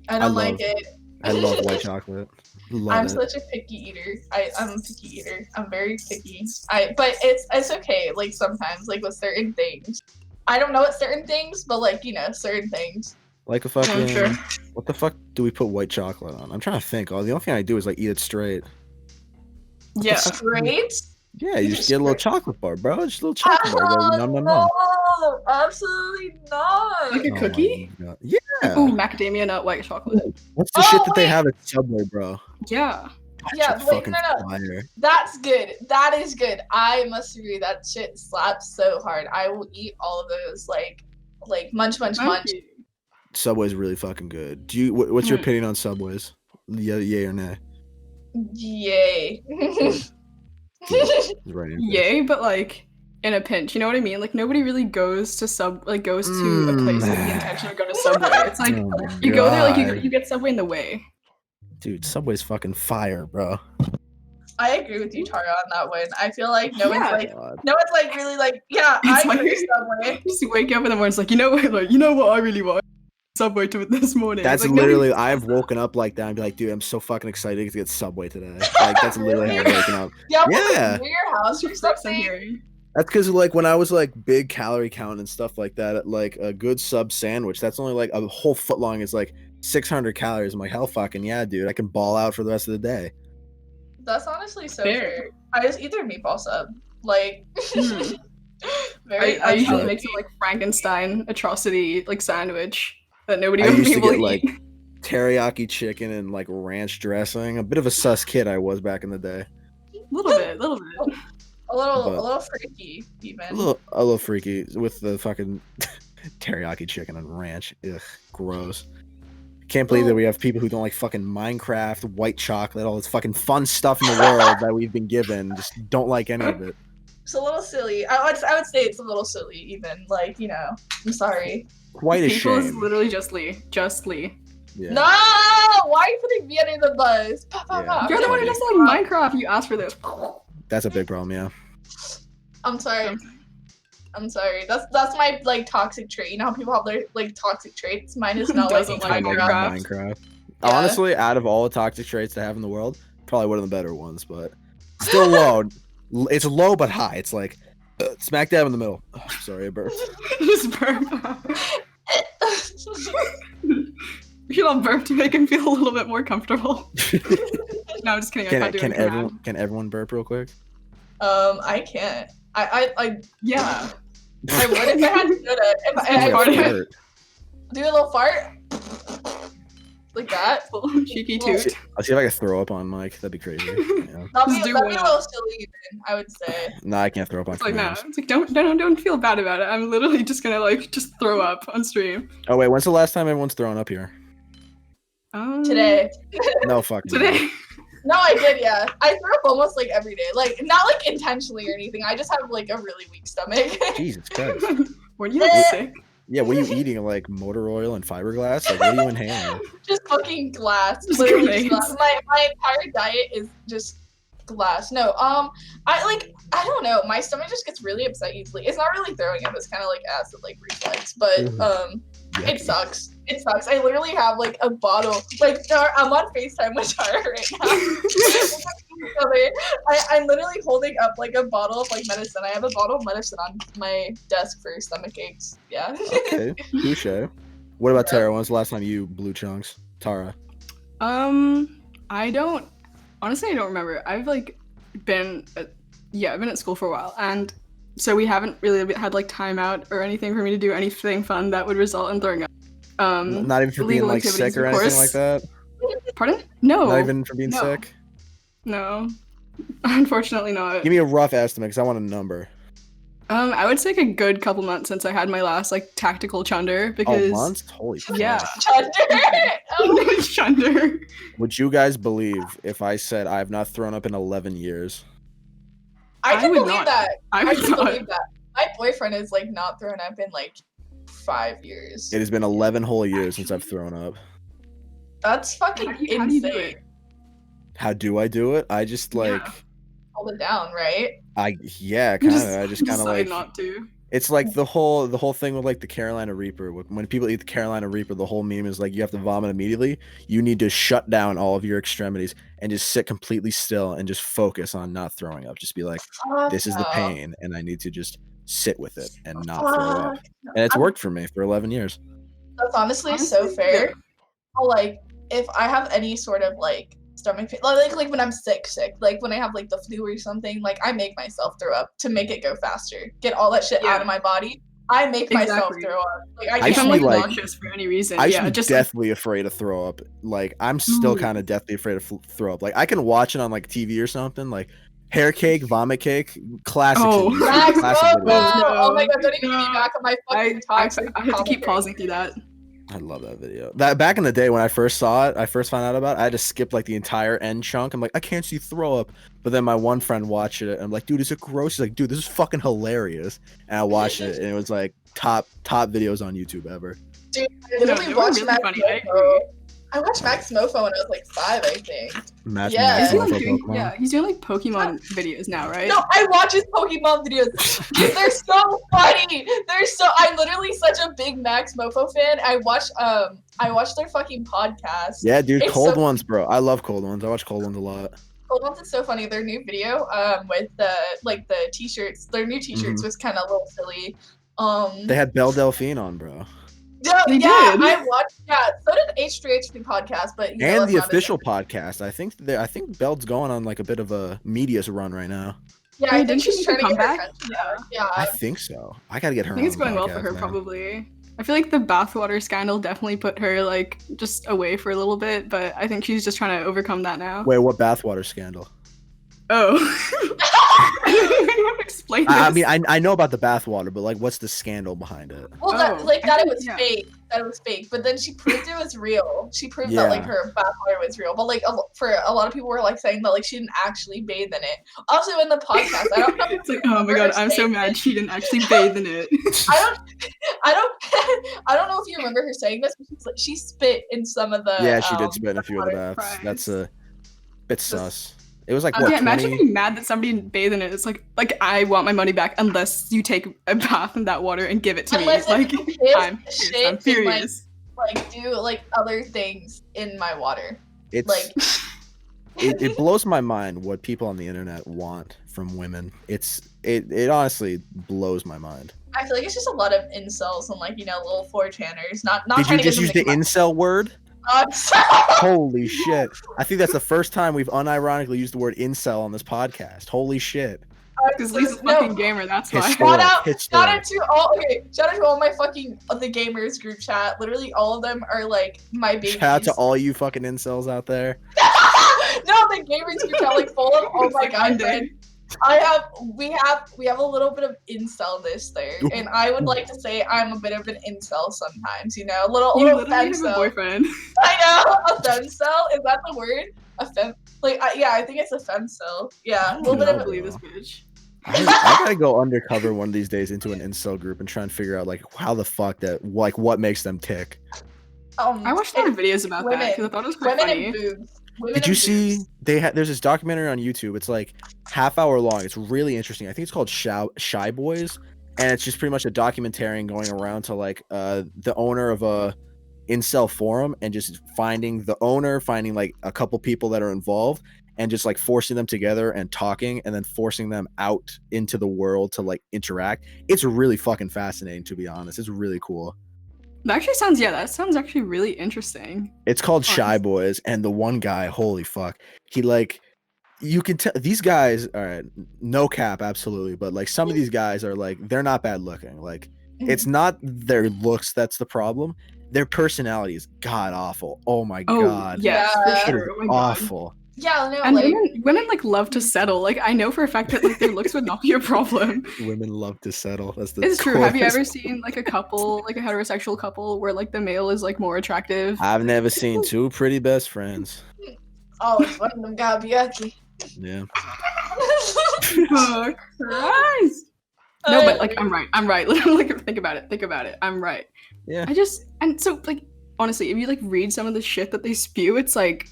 I I don't love- like it. I love white chocolate. Love I'm it. such a picky eater. I'm a picky eater. I'm very picky. But it's okay. Like sometimes, like with certain things. I don't know what certain things, but like certain things. Like a fucking. sure. What the fuck do we put white chocolate on? I'm trying to think. Oh, the only thing I do is like eat it straight. Yeah. Straight? Yeah, you just get a little chocolate bar, bro. Just a little chocolate bar. Go, nom, nom, nom. No, absolutely not. Like a Oh my cookie? God. Yeah. Ooh, macadamia nut white chocolate. What's the Oh, shit that they wait. have at Subway, bro? Yeah. That Yeah, shit's wait, fucking no. fire. That's good. That is good. I must agree. That shit slaps so hard. I will eat all of those. Like munch. Subway's really fucking good. Do you? What's your Mm. opinion on Subways? Yay or nay? Yay. It's right in your face. Yay, but like in a pinch. You know what I mean? Like nobody really goes to a place with the intention of going to Subway. It's like Oh my you go there, like God. you get Subway in the way. Dude, Subway's fucking fire, bro. I agree with you, Tara, on that one. I feel like no Yeah. one's like really like, yeah, It's I like- go to Subway. Just wake up in the morning, it's like, you know what I really want? Subway to this morning. That's like, literally. I've woken up like that and be like, dude, I'm so fucking excited to get Subway today. Like that's literally how I'm waking up. Yeah, Yeah. near your house or First I'm something. hearing. That's because like when I was like big calorie count and stuff like that, like a good sub sandwich, that's only like a whole foot long is like 600 calories. I'm like, hell fucking yeah, dude. I can ball out for the rest of the day. That's honestly so Fair. fair. I just eat their meatball sub. Like Hmm. very I usually unhealthy. make some like Frankenstein atrocity like sandwich that nobody I would used be to able get to like eat. teriyaki chicken and like ranch dressing. A bit of a sus kid I was back in the day. little bit. a little but- freaky even. A little freaky with the fucking teriyaki chicken and ranch. Ugh, gross. Can't believe that we have people who don't like fucking Minecraft, white chocolate, all this fucking fun stuff in the world that we've been given. Just don't like any of it. It's a little silly. I would say it's a little silly, even. Like, you know, I'm sorry. Quite a People is shame. literally just Lee. Just Lee. Yeah. No! Why are you putting me under the bus? Yeah. You're the one who does like Minecraft. You asked for this. That's a big problem, yeah. I'm sorry. I'm sorry. That's my like toxic trait. You know how people have their like toxic traits? Mine is not like Doesn't like Minecraft. Yeah. Honestly, out of all the toxic traits to have in the world, probably one of the better ones, but still low. It's low but high. It's like smack dab in the middle. Oh, sorry, I burped. Just burp. We should all burp to make him feel a little bit more comfortable. No, I'm just kidding. Can everyone burp real quick? I can't. Yeah. I would if I had to do it. If I Fart. do a little fart like that. Cheeky toot. I'll see if I can throw up on Mike. That'd be crazy. Yeah. That'd Just be do a one little silly, even, I would say. No, I can't throw up on It's like, no. commands. It's like, don't feel bad about it. I'm literally just gonna like just throw up on stream. Oh wait, when's the last time everyone's thrown up here? Today. No, fuck. Today. No, I did, yeah. I throw up almost like every day. Like, not like intentionally or anything. I just have like a really weak stomach. Jesus Christ. Were you like sick? Yeah, what are you eating? Like motor oil and fiberglass? Like, what are you inhaling? Just fucking glass. Just Literally grenades. glass. My entire diet is just glass. No, I don't know. My stomach just gets really upset easily. It's not really throwing up. It's kind of like acid, like reflex. But Yucky. it sucks. It sucks. I literally have like a bottle. Like I'm on FaceTime with Tara right now. I'm literally holding up like a bottle of like medicine. I have a bottle of medicine on my desk for stomach aches. Yeah. Okay, touche. What about Tara? When's the last time you blew chunks? Tara. I don't remember. I've like been I've been at school for a while, and so we haven't really had like time out or anything for me to do anything fun that would result in throwing up. Not even for being illegal like activities, sick or of anything course. like that? Pardon? No. Not even for being No. sick? No. Unfortunately not. Give me a rough estimate because I want a number. I would say like a good couple months since I had my last like tactical chunder because Months? Holy fuck. yeah. Chunder. Oh. Chunder. Would you guys believe if I said I have not thrown up in 11 years? I can would believe not. that. I I would can not. believe that. My boyfriend is like not thrown up in like 5 years. It has been 11 whole years since I've thrown up. That's fucking How do you insane. do it? How do I do it? I just like, Yeah. Hold it down, right? kind of. I just kind of decide like. not to. It's like the whole thing with like the Carolina Reaper. When people eat the Carolina Reaper, the whole meme is like you have to vomit immediately. You need to shut down all of your extremities and just sit completely still and just focus on not throwing up. Just be like, this is the Fuck pain, and I need to just sit with it and not no. throw up. Fuck. And it's worked for me for 11 years. That's honestly so Honestly, fair. yeah. Well, like if I have any sort of like stomach pain, like when I'm sick, like when I have like the flu or something, like I make myself throw up to make it go faster, get all that shit Yeah. out of my body. I make myself Exactly. throw up. Like I I If used can't to I'm be like like- nauseous for any reason, I used yeah, to be just deathly afraid to throw up. Like I'm still Ooh. kind of deathly afraid to throw up. Like I can watch it on like TV or something. Like hair cake, vomit cake, classic. Oh. shit. Max, Classic oh, video. no. No. Oh my god, don't even get No. me back on my fucking I toxic have to keep commentary. pausing through that. I love that video. That back in the day when I first saw it, I first found out about it, I had to skip like the entire end chunk. I'm like, I can't see throw up. But then my one friend watched it and I'm like, dude, is it gross? He's like, dude, this is fucking hilarious. And I watched it and it was like top videos on YouTube ever. Dude, I literally they were watched really Max funny, I Mofo. agree. I watched Max Mofo when I was like 5, I think. Imagine Yeah. Max He's doing, Mofo like, Pokemon. he's doing like Pokemon videos now, right? No, I watch his Pokemon videos. They're so funny. I'm literally such a big Max Mofo fan. I watch their fucking podcast. Yeah, dude, It's Cold so- Ones, bro. I love Cold Ones. I watch Cold Ones a lot. Cold Ones is so funny. Their new video, with the t-shirts. Their new t-shirts was kind of a little silly. They had Belle Delphine on, bro. No, They yeah, did. I watched. Yeah, so did H3H3 podcast, but you know, And that's the not official podcast. I think Belle's going on like a bit of a media's run right now. Yeah, Hey, I didn't think she she's make a trying to get her comeback? attention. Yeah. I think so. I gotta get her I think it's on the going well for podcast, her, man. probably. I feel like the bathwater scandal definitely put her like just away for a little bit, but I think she's just trying to overcome that now. Wait, what bathwater scandal? Oh. Explain this. I mean, I know about the bathwater, but like, what's the scandal behind it? Well, I it think- was yeah. fake. That it was fake. But then she proved it was real. She proved that like Yeah. her bathwater was real. But like for a lot of people were like saying that like she didn't actually bathe in it. Also in the podcast, I don't know. It's like, oh my god, I'm so mad she didn't actually bathe in it. I don't know if you remember her saying this, but she spit in some of the. Yeah, she did spit in a few of the water. baths. Christ. That's a bit sus. It was like Yeah, what? Yeah, imagine 20? being mad that somebody didn't bathe in it. It's like I want my money back unless you take a bath in that water and give it to Unless me. it's Like piss, I'm shit, pissed. I'm and, furious. Like do like other things in my water. It's Like it blows my mind what people on the internet want from women. It honestly blows my mind. I feel like it's just a lot of incels and like little 4chaners. Not Did trying you to just get use the them incel word? incel. Holy shit. I think that's the first time we've unironically used the word incel on this podcast. Holy shit. Because Lee's a fucking gamer, that's why. Historic. Shout out to all my fucking the gamers group chat. Literally all of them are like my babies. Shout out to all you fucking incels out there. No, the gamers group chat like full of oh my god, friend. We have a little bit of incelness there, and I would like to say I'm a bit of an incel sometimes. A little You literally have a femcel. boyfriend. I know a femcel. Is that the word? A fem? I think it's a femcel. Yeah, a little bit I of don't believe this bitch. I gotta go undercover one of these days into an incel group and try and figure out like how the fuck what makes them tick. I watched a lot of videos about that because I thought it was quite funny. And boobs. Women Did you and see boobs. there's this documentary on YouTube. It's like half-hour long. It's really interesting. I think it's called Shy Boys, and it's just pretty much a documentarian going around to like the owner of a incel forum and just finding like a couple people that are involved and just like forcing them together and talking and then forcing them out into the world to like interact. It's really fucking fascinating, to be honest. It's really cool. That sounds actually really interesting. It's called Shy Boys, and the one guy, holy fuck, he like, you can tell these guys, all right, no cap, absolutely, but like some of these guys are like, they're not bad looking. Like, it's not their looks that's the problem. Their personality is god awful. Oh my god, yes, Yeah. for it sure. is Oh my God. awful. Yeah, no, And like women like love to settle. Like I know for a fact that like their looks would not be a problem. Women love to settle. That's the It's true. Have you coolest- ever seen like a couple, like a heterosexual couple, where like the male is like more attractive? I've never seen two pretty best friends. it's one of them got yucky. Yeah. Oh, Christ. No, but like I'm right. Literally, like think about it. I'm right. Yeah. And so like honestly, if you like read some of the shit that they spew, it's like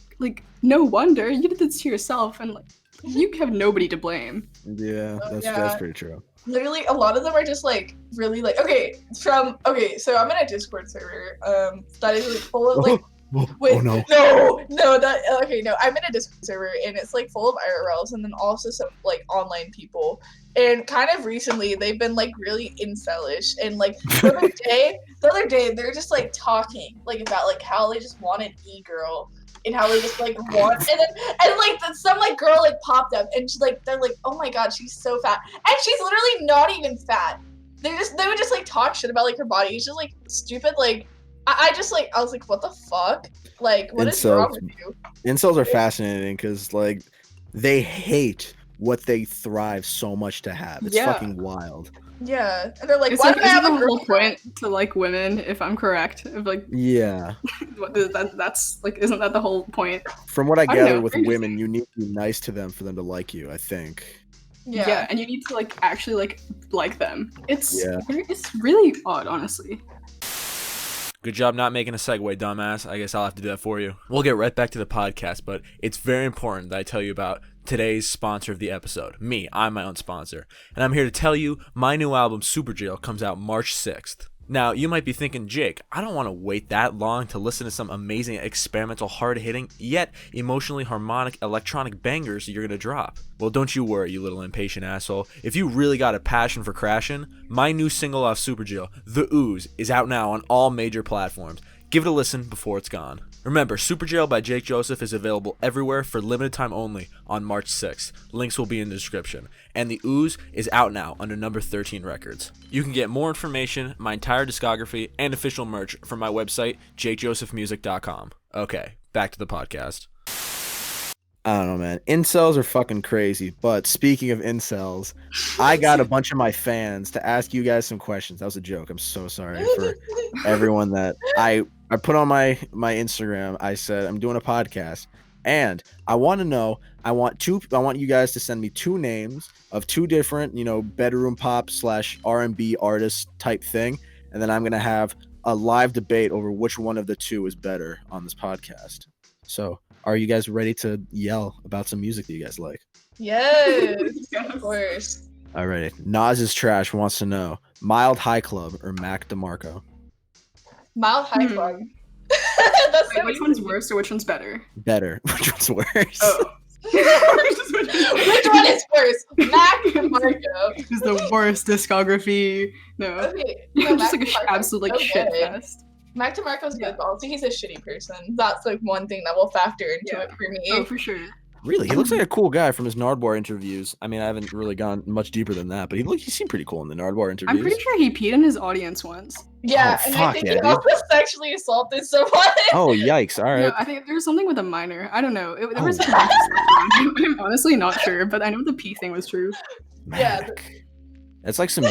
no wonder you did this to yourself, and like you have nobody to blame. Yeah, that's Yeah. pretty true. Literally, a lot of them are just like really like so I'm in a Discord server that is like full of like Oh no. I'm in a Discord server and it's like full of IRLs and then also some like online people, and kind of recently they've been like really incelish, and like the other day they're just like talking like about like how they just want an e-girl and how they just like want and like some like girl like popped up and she's like they're like, oh my god, she's so fat, and she's literally not even fat. They would just like talk shit about like her body. It's just like stupid. Like I was like, what the fuck? Like, what is wrong with you? Incels are fascinating because like they hate what they thrive so much to have. It's Yeah. fucking wild. Yeah, and they're like, It's why like do I have isn't a the whole girlfriend? point to like women, if I'm correct? If like Yeah. that's like isn't that the whole point? From what I don't gather know, with very women, you need to be nice to them for them to like you, I think. Yeah. And you need to like actually like them. It's Yeah. it's really odd, honestly. Good job not making a segue, dumbass. I guess I'll have to do that for you. We'll get right back to the podcast, but it's very important that I tell you about today's sponsor of the episode. Me, I'm my own sponsor. And I'm here to tell you my new album, Super Jail, comes out March 6th. Now, you might be thinking, Jake, I don't want to wait that long to listen to some amazing experimental, hard-hitting, yet emotionally harmonic electronic bangers you're going to drop. Well, don't you worry, you little impatient asshole. If you really got a passion for crashing, my new single off Super Jail, The Ooze, is out now on all major platforms. Give it a listen before it's gone. Remember, Super Jail by Jake Joseph is available everywhere for limited time only on March 6th. Links will be in the description. And The Ooze is out now under number 13 Records. You can get more information, my entire discography, and official merch from my website, jakejosephmusic.com. Okay, back to the podcast. I don't know, man. Incels are fucking crazy. But speaking of incels, I got a bunch of my fans to ask you guys some questions. That was a joke. I'm so sorry for everyone that I put on my Instagram. I said I'm doing a podcast, and I want to know. I want you guys to send me 2 names of 2 different, bedroom pop / R&B artist type thing, and then I'm gonna have a live debate over which one of the 2 is better on this podcast. So, are you guys ready to yell about some music that you guys like? Yes, of course. All right. Nas is Trash wants to know Mild High Club or Mac DeMarco? Mild High Club. That's Wait, which one's worse or which one's better? Better. Which one's worse? Oh. Which one is worse? Mac DeMarco. Is the worst discography. No. Okay. Just like a absolute like shit fest. Mac DeMarco's good, but also he's a shitty person. That's like one thing that will factor into it for me. Oh, for sure. Really? He looks like a cool guy from his Nardwar interviews. I mean, I haven't really gone much deeper than that, but he seemed pretty cool in the Nardwar interviews. I'm pretty sure he peed in his audience once. Yeah, Oh, and fuck I think yeah, he dude. also sexually assaulted someone. Oh, yikes. All right. No, I think there was something with a minor. I don't know. There Oh. was like a bunch of stuff. I'm honestly not sure, but I know the pee thing was true. Yeah. Mac. That's like some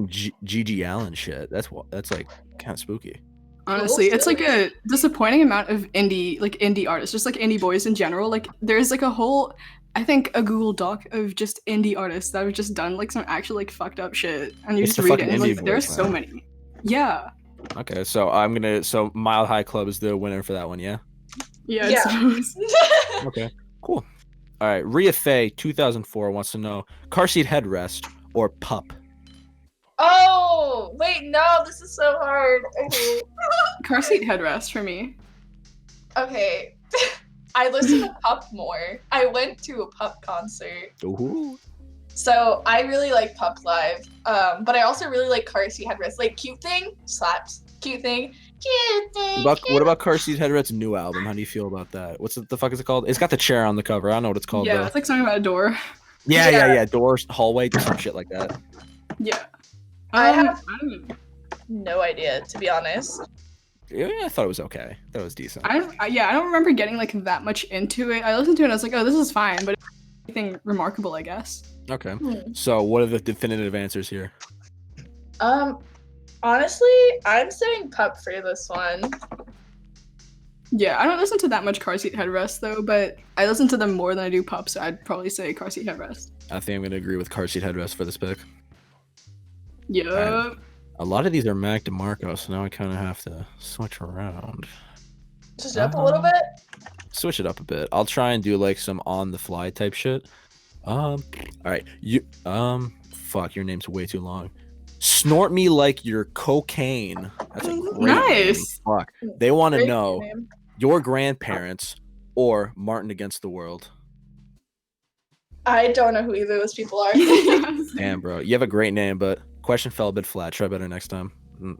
Gigi Allen shit. That's like kind of spooky. Honestly, it's like a disappointing amount of indie artists, just like indie boys in general. Like there's like a whole, I think, a Google Doc of just indie artists that have just done like some actual like fucked up shit, and you It's just the read it fucking and like indie there's boys, so man. many. Yeah. Okay, so so Mild High Club is the winner for that one, yeah? Yeah. Yeah. I suppose. Okay, cool. All right, Rhea Faye, 2004, wants to know car seat headrest or pup? Oh, wait, no, this is so hard. Okay. Car seat headrest for me. Okay. I listen to Pup more. I went to a Pup concert. Ooh. So I really like Pup Live. But I also really like Car Seat Headrest. Like Cute Thing slaps. Cute Thing. Cute Thing. What about car seat headrest's new album? How do you feel about that? The fuck is it called? It's got the chair on the cover. I don't know what it's called Yeah, though. it's like something about a door. Yeah. Doors, hallway, some shit like that. Yeah. I have I don't know. no idea, to be honest. Yeah, I thought it was okay. I thought it was decent. I don't remember getting like that much into it. I listened to it and I was like, oh, this is fine, but anything remarkable, I guess. Okay. So what are the definitive answers here? Honestly, I'm saying Pup for this one. Yeah, I don't listen to that much car seat headrest though, but I listen to them more than I do Pup, so I'd probably say car seat headrest. I think I'm gonna agree with car seat headrest for this pick. Yeah. Alright. A lot of these are Mac DeMarco, so now I kind of have to switch around. Just up a little bit. Switch it up a bit. I'll try and do like some on the fly type shit. All right. Fuck, your name's way too long. Snort me like you're cocaine. That's a great Nice. name. Fuck. They want to Great know name. your grandparents or Martin Against the World. I don't know who either of those people are. Damn, bro. You have a great name, but question fell a bit flat. Try better next time.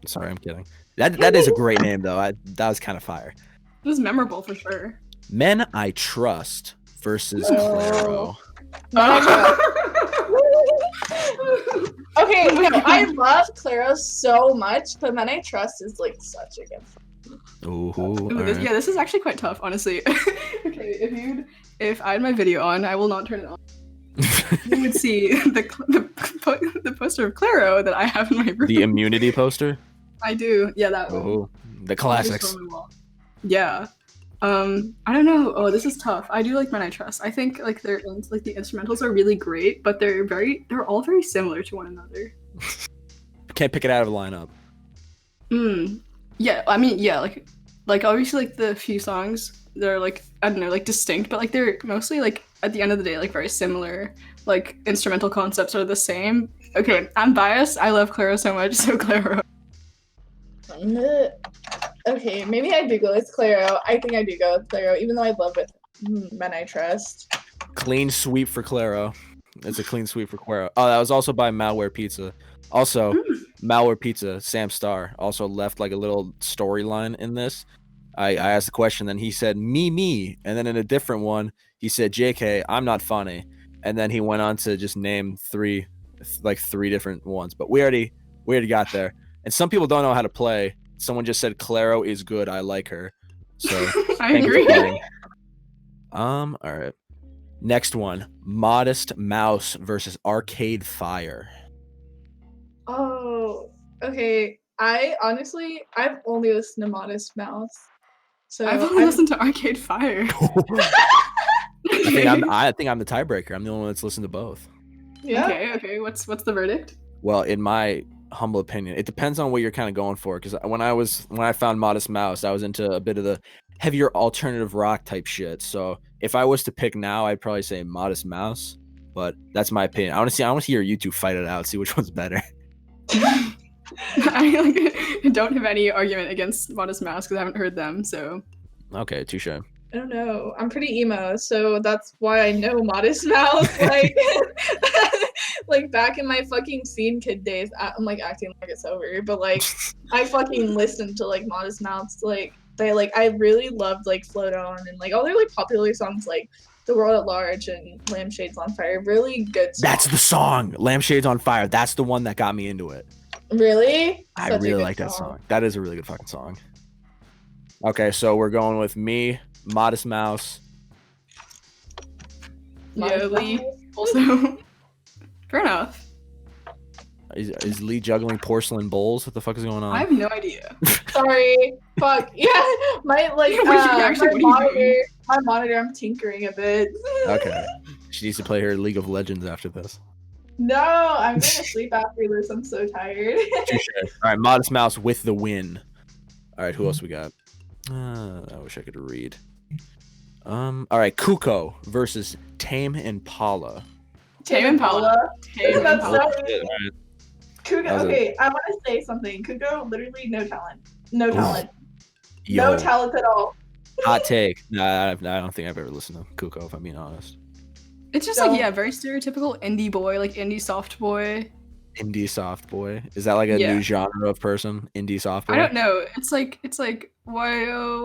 Sorry, I'm kidding. That is a great name, though. That was kind of fire. It was memorable for sure. Men I Trust versus Oh. Claro. Okay, no, I love Claro so much, but Men I Trust is like such a good. Ooh, Ooh, alright. Yeah, this is actually quite tough, honestly. Okay, if I had my video on, I will not turn it on. You would see the poster of Claro that I have in my room. The immunity poster. I do. Yeah, that one. Oh, the classics. Just on the wall. Yeah. I don't know. Oh, this is tough. I do like Men I Trust. I think like the instrumentals are really great, but they're all very similar to one another. Can't pick it out of a lineup. Yeah, I mean, yeah, like obviously like the few songs they're like, I don't know, like distinct, but like they're mostly like at the end of the day like very similar. Like instrumental concepts are the same. Okay, I'm biased. I love Claro so much, so Claro. Okay, maybe I do go with Claro. I think I do go with Claro, even though I love it. Men I Trust. Clean sweep for Claro. It's a clean sweep for Claro. Oh, that was also by Malware Pizza. Also, Malware Pizza, Sam Starr, also left like a little storyline in this. I asked the question, then he said, me. And then in a different one, he said, JK, I'm not funny. And then he went on to just name three different ones. But we already got there. And some people don't know how to play. Someone just said, Claro is good. I like her. So I agree. all right. Next one, Modest Mouse versus Arcade Fire. Oh, okay. I've only listened to Modest Mouse. So I've only listened to Arcade Fire. I think I'm the tiebreaker. I'm the only one that's listened to both. Yeah. Okay. What's the verdict? Well, in my humble opinion, it depends on what you're kind of going for. Because when I found Modest Mouse, I was into a bit of the heavier alternative rock type shit. So if I was to pick now, I'd probably say Modest Mouse. But that's my opinion. I want to hear you two fight it out, see which one's better. I don't have any argument against Modest Mouse because I haven't heard them. So Okay, touche. I don't know. I'm pretty emo, so that's why I know Modest Mouse. Like back in my fucking scene kid days, I'm like acting like it's over, but like I fucking listened to like Modest Mouse. Like I really loved like Float On and like all their like popular songs like The World at Large and Lampshades on Fire. Really good songs. That's the song, Lampshades on Fire. That's the one that got me into it. Really? I Such a really good like that song. That is a really good fucking song. Okay, so we're going with me, Modest Mouse. yeah, Lee also. Fair enough. Is Lee juggling porcelain bowls? What the fuck is going on? I have no idea. Sorry. Fuck. Yeah. My like my monitor, I'm tinkering a bit. Okay. She needs to play her League of Legends after this. No, I'm going to sleep after this. I'm so tired. Touche. All right, Modest Mouse with the win. All right, who else we got? I wish I could read. All right, Cuco versus Tame Impala. Tame Impala. That's Impala. Cuco. Okay, I want to say something. Cuco, literally no talent. No talent. Yo, No talent at all. hot take. Nah, I don't think I've ever listened to Cuco, if I'm being honest. It's just So- like, yeah, very stereotypical indie boy, like indie soft boy. Indie soft boy. Is that like a Yeah. new genre of person? Indie soft boy? I don't know. It's like why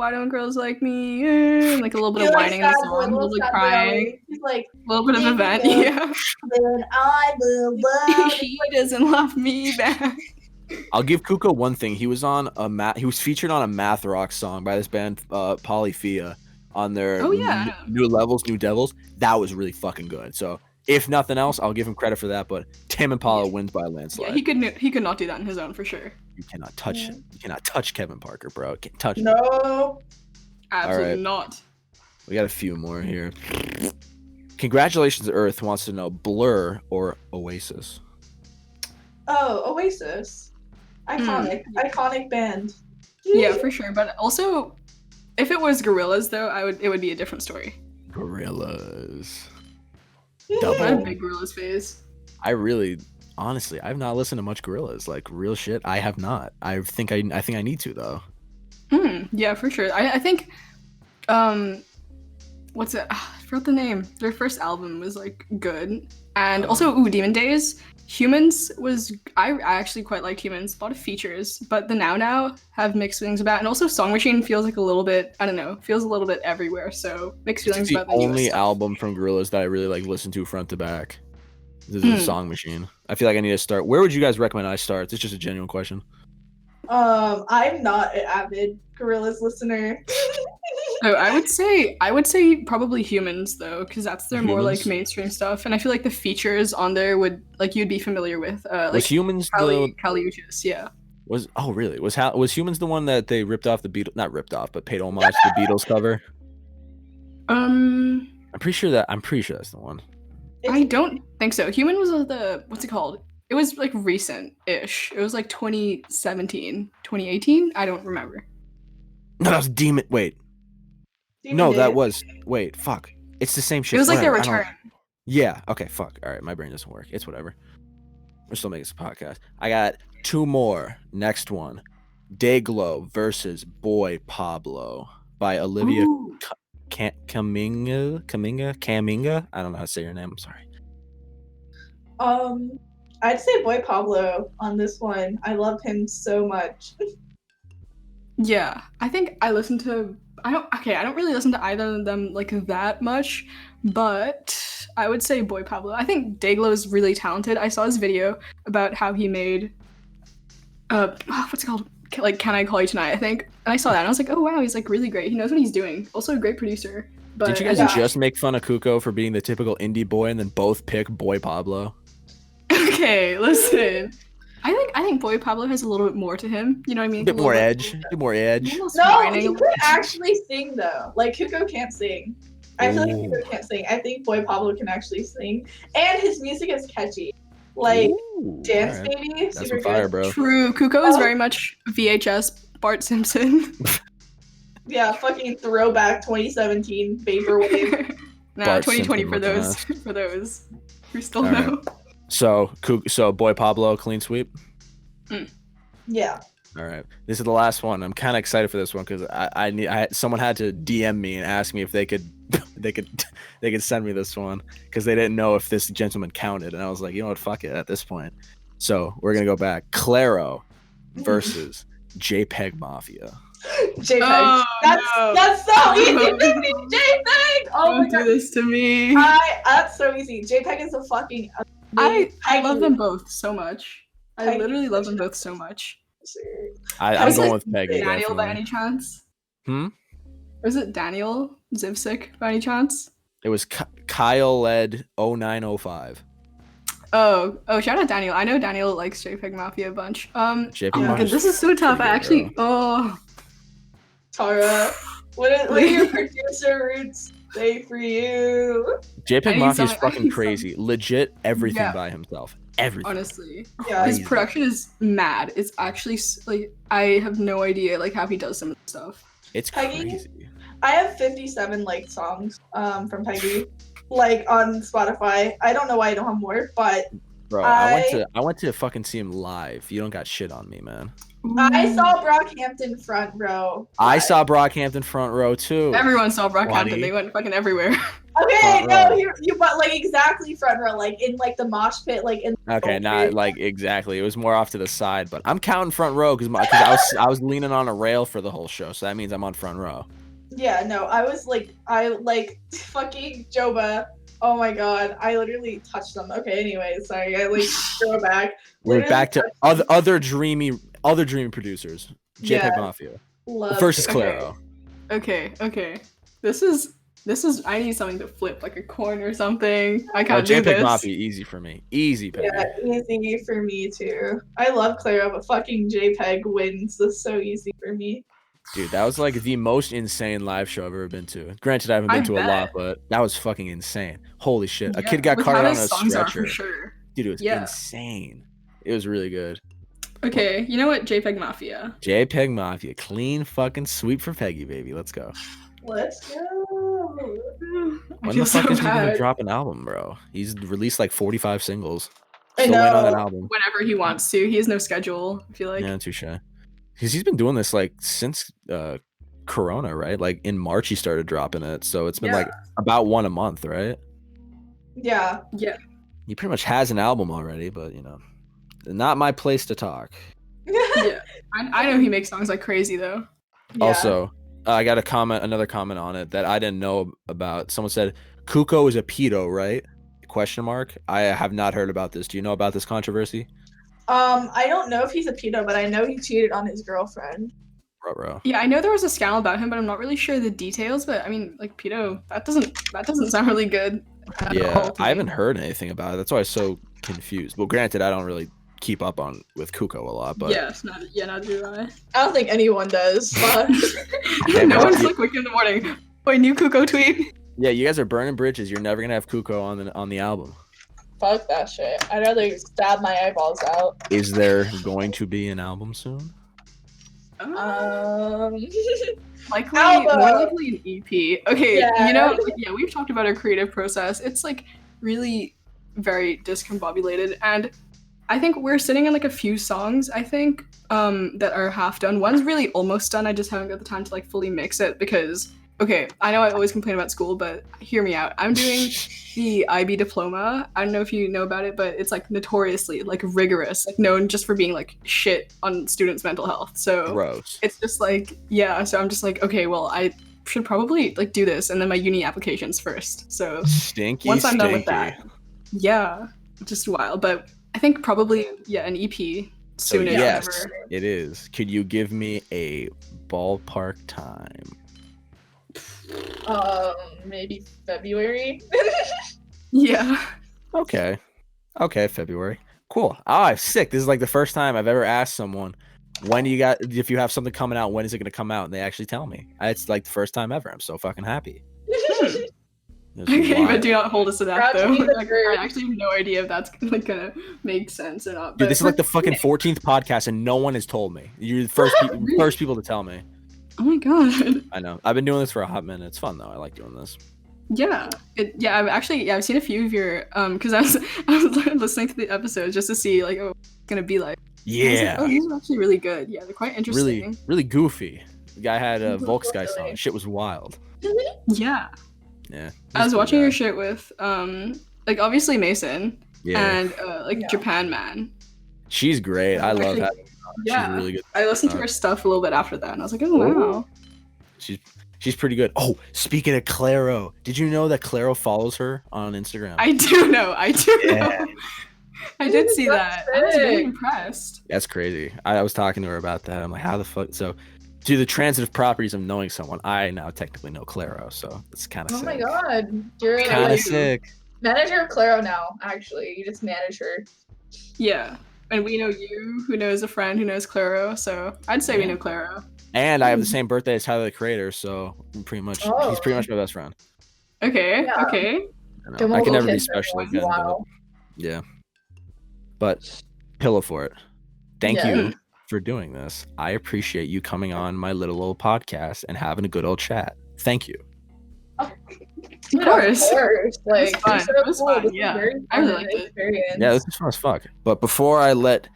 don't girls like me? And like a little bit of You're whining in the sad boy, song, a little bit sad boy. crying, He's like, a little bit of "Yeah, event. yeah." Yeah. then I will love. He doesn't love me back. I'll give Cuco one thing. He was on he was featured on a math rock song by this band Polyphia on their Oh, yeah. New Levels, New Devils. That was really fucking good. So if nothing else, I'll give him credit for that. But Tame Impala wins by a landslide. Yeah, he could not do that on his own for sure. You cannot touch him. You cannot touch Kevin Parker, bro. Can't touch him. No. Absolutely Alright. not. We got a few more here. Congratulations, Earth wants to know Blur or Oasis. Oh, Oasis. Iconic band. Yeah, for sure. But also, if it was Gorillaz though, it would be a different story. Gorillas. I had a Double. big Gorillaz phase. Honestly, I've not listened to much Gorillas. Like real shit, I have not. I think I need to though. Yeah, for sure. I think, what's it? I forgot the name. Their first album was like good, and also Demon Days. Humans was I actually quite liked Humans. A lot of features, but the Now have mixed feelings about. And also Song Machine feels like a little bit, I don't know, feels a little bit everywhere. So mixed It's feelings the about the newest only stuff. album from Gorillaz that I really like listen to front to back. This is a Song Machine. I feel like I need to start. Where would you guys recommend I start? It's just a genuine question. I'm not an avid Gorillaz listener. Oh, I would say probably Humans though, because that's their more like Humans? mainstream stuff, and I feel like the features on there would like you'd be familiar with. Was Like Humans Caliuchis, yeah. really? Was Humans the one that they ripped off the Beatles? Not ripped off, but paid homage to the Beatles cover. I'm pretty sure that's the one. I don't think so. Human was the what's it called? It was like recent-ish. It was like 2017, 2018. I don't remember. No, that was Demon. Wait, Demon no, that Days. was. Wait, fuck. It's the same shit. It was like their Whatever, I don't- return. Yeah. Okay. Fuck. All right. My brain doesn't work. It's whatever. We're still making some podcast. I got two more. Next one, Dayglow versus Boy Pablo by Olivia Ooh. Kaminga. I don't know how to say your name. I'm sorry. I'd say Boy Pablo on this one. I love him so much. Yeah, I think I listen to. I don't really listen to either of them like that much, but I would say Boy Pablo. I think Dayglow is really talented. I saw his video about how he made, what's it called? Like Can I Call You Tonight? I think. And I saw that and I was like, oh wow, he's like really great. He knows what he's doing. Also a great producer. But Didn't you guys Yeah. just make fun of Cuco for being the typical indie boy and then both pick Boy Pablo? Okay, listen. I think Boy Pablo has a little bit more to him. You know what I mean? A bit more edge. A bit more edge. Almost No, whining he a could little. actually sing though. Like Cuco can't sing. I feel like Ooh. Cuco can't sing. I think Boy Pablo can actually sing, and his music is catchy. Like Ooh, Dance alright. Baby, That's super some fire, good. bro. True. Cuco is Oh. very much VHS Bart Simpson. Yeah, fucking throwback 2017 vaporwave. Nah, Bart 2020 Simpson for looking those ass. for those who still All right. know. So Boy Pablo, clean sweep. Yeah. All right, this is the last one. I'm kind of excited for this one because someone had to DM me and ask me if they could they could send me this one because they didn't know if this gentleman counted, and I was like, you know what, fuck it at this point. So we're gonna go back. Claro versus JPEG Mafia. JPEG. Oh, no. That's so easy to me, JPEG. Oh my Don't do god. this to me. That's so easy. JPEG is a fucking. I Peggy. love them both so much. I Peggy literally love them Fisher. both so much. I'm Was going it with Peggy. Daniel by Definitely. any chance? Hmm. Was it Daniel Zivsik by any chance? It was Kyle led 0905. Oh, shout out Daniel. I know Daniel likes JPEG Mafia a bunch. JPEG Oh my Mafia god, this is so tough. I pretty actually good, Tara, what are your producer roots say for you? JPEG I need Mafia is some- I fucking need crazy. Legit everything Yeah. by himself. Everything. honestly, Yeah. his Crazy. production is mad. It's actually like I have no idea like how he does some of the stuff. It's Peggy? crazy. I have 57 like songs from Peggy, like on Spotify. I don't know why I don't have more, but Bro, I went to fucking see him live. You don't got shit on me, man. I saw Brockhampton front row. I live. saw Brockhampton front row too. Everyone saw Brockhampton. Buddy. They went fucking everywhere. Okay, front no, row. you but like exactly front row, like in like the mosh pit, like in. Okay, not Okay. like exactly. It was more off to the side, but I'm counting front row because I was leaning on a rail for the whole show, so that means I'm on front row. Yeah, no, I like fucking Joba. Oh my god, I literally touched them. Okay, anyway, sorry, I like throw it back. We're Literally back to touched other dreamy producers. JPEG Yeah. Mafia love versus it. Claro. Okay. This is I need something to flip, like a coin or something. I Oh, can't do JPEG this. Mafia, easy for me. Easy, Peggy. Yeah, easy for me too. I love Clara, but fucking JPEG wins. That's so easy for me. Dude, that was like the most insane live show I've ever been to. Granted, I haven't been I to a lot, bet. but that was fucking insane. Holy shit. A Yeah, kid got with carted how on his a songs are, stretcher. for sure. Dude, it was Yeah. insane. It was really good. Okay, you know what? JPEG Mafia. JPEG Mafia. Clean fucking sweep for Peggy, baby. Let's go. Let's go. I When feel the fuck so is he gonna bad. drop an album, bro? He's released like 45 singles. I Still waiting on that know. album. Whenever he wants to. He has no schedule, I feel like. Yeah, touche. Because he's been doing this like since Corona, right? Like in March he started dropping it. So it's been Yeah. like about one a month, right? Yeah. Yeah. He pretty much has an album already, but you know, not my place to talk. Yeah. I know he makes songs like crazy though. Yeah. Also, I got another comment on it that I didn't know about. Someone said Cuco is a pedo, right? Question mark. I have not heard about this. Do you know about this controversy? I don't know if he's a pedo, but I know he cheated on his girlfriend. Bro. Yeah, I know there was a scandal about him, but I'm not really sure the details. But I mean, like pedo, that doesn't sound really good. At Yeah, all to I me. haven't heard anything about it. That's why I was so confused. Well, granted, I don't really keep up on with Cuco a lot, but Not do I. I don't think anyone does. But Yeah, No but one's you- like waking in the morning. Boy, new Cuco tweet. yeah, you guys are burning bridges. You're never gonna have Cuco on the album. fuck that shit. I'd rather stab my eyeballs out. Is there going to be an album soon? Likely, Album. more likely an EP. Okay, Yeah. you know, yeah, we've talked about our creative process. It's like really very discombobulated, and I think we're sitting in like a few songs. I think that are half done. One's really almost done. I just haven't got the time to like fully mix it because. Okay, I know I always complain about school, but hear me out. I'm doing the IB diploma. I don't know if you know about it, but it's like notoriously like rigorous, like known just for being like shit on students' mental health. So Gross. it's just like, yeah, so I'm just like, okay, well, I should probably like do this and then my uni applications first. So Stinky. once I'm done with stinky. that, yeah, just a while. But I think probably, yeah, an EP So soonish. yes, whenever. it is. Could you give me a ballpark time? Maybe February. Yeah. Okay. Okay, February. Cool. Ah, sick. This is like the first time I've ever asked someone, if you have something coming out, when is it going to come out? And they actually tell me. It's like the first time ever. I'm so fucking happy. This is Okay, but wild. do not hold us to that Proud to though. be the Like, first. I actually have no idea if that's like gonna make sense or not. Dude, But this is like the fucking 14th podcast and no one has told me. You're the first people to tell me. oh my god. I know. I've been doing this for a hot minute. It's fun though. I like doing this. Yeah. I've seen a few of your because I was listening to the episodes just to see like what it's gonna be like. And I was like, Yeah. oh, these are actually really good. Yeah, they're quite interesting. Really, really goofy. The guy had a Volksguy song. Shit was wild. Yeah. Yeah. I was He's a cool watching guy. your shit with like obviously Mason Yeah. and like Yeah. Japan Man. She's great. I love Actually, having her on. yeah. She's really good. I listened to her stuff a little bit after that and I was like, oh wow. She's pretty good. Oh, speaking of Claro, did you know that Claro follows her on Instagram? I do know. Yeah. I did see That's that. I was really sick. impressed. That's crazy. I was talking to her about that. I'm like, how the fuck? So, to the transitive properties of knowing someone, I now technically know Claro, so it's kind of Oh sick. my god. You're Kind like of sick. manager of Claro now, actually. You just manage her. Yeah. And we know you, who knows a friend who knows Claro, so I'd say we Yeah. know Claro. And I have the same birthday as Tyler the Creator, so I'm pretty much he's pretty much my best friend. Okay, Yeah. okay. I, Give him know. a I can little never be kiss every special once in a again, but while. yeah. But Pillowfort, thank Yeah. you for doing this. I appreciate you coming on my little old podcast and having a good old chat. Thank you. Of course. Like, fun. you're so It was cool. fun, This is yeah. very I really fun liked it. experience. Yeah, this is fun as fuck. But before I let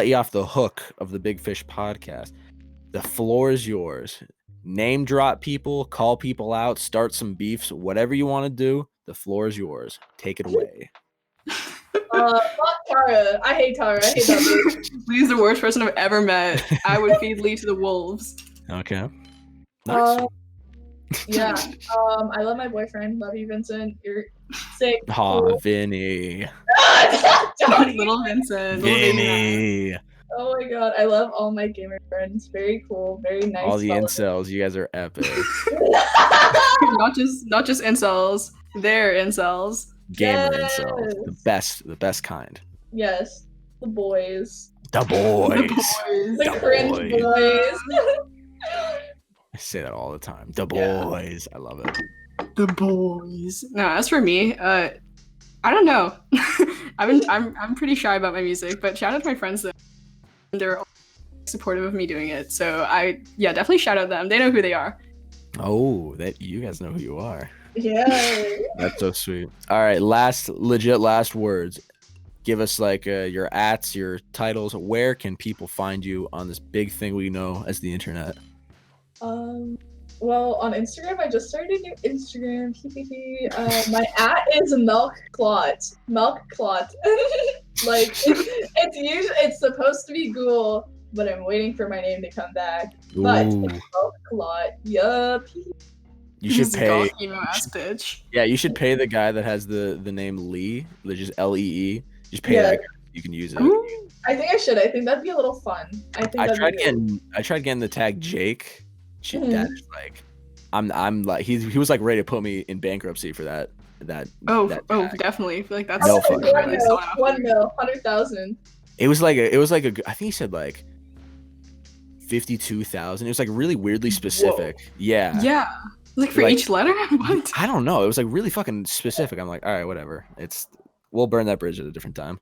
you off the hook of the Big Fish podcast, the floor is yours. Name drop people, call people out, start some beefs, whatever you want to do. The floor is yours. Take it away. Fuck Tara. I hate Tara. I hate that bitch. Lee's the worst person I've ever met. I would feed Lee to the wolves. Okay. Nice. Yeah. I love my boyfriend. Love you, Vincent. You're sick. Aw, cool. Vinny. Don't even- Little Vincent. Little baby man. Vinny. Oh my god. I love all my gamer friends. Very cool. Very nice. All the fellas. incels, you guys are epic. not just incels. They're incels. Gamer Yes. incels. The best kind. Yes. The boys. The The boys. boys. The The cringe boys. boys. I say that all the time. The Yeah. boys. I love it. The boys. No, as for me, I don't know. I'm pretty shy about my music, but shout out to my friends though. They're all supportive of me doing it. So definitely shout out them. They know who they are. Oh, that you guys know who you are. Yeah. That's so sweet. All right, last words. Give us like your ats, your titles. Where can people find you on this big thing we know as the internet? Well, on Instagram, I just started a new Instagram. My @ is milkclot. Milkclot. Like it's supposed to be Google, but I'm waiting for my name to come back. But Ooh, milkclot. Yup. you should This pay. emo ass bitch. Yeah, you should pay the guy that has the name Lee, which is Lee. Just pay Yeah. that guy. You can use it. I think I should. I think that'd be a little fun. I tried getting the tag Jake. Shit, Mhm. that is like, I'm like he was like ready to put me in bankruptcy for that. Oh, that oh, tag. definitely. I feel like that's No fucking way. 1 mil, 1 mil, 100,000. It was like I think he said like 52,000. It was like really weirdly specific. Yeah. Yeah. Like for Like- each letter? What? I don't know. It was like really fucking specific. I'm like, all right, whatever. We'll burn that bridge at a different time.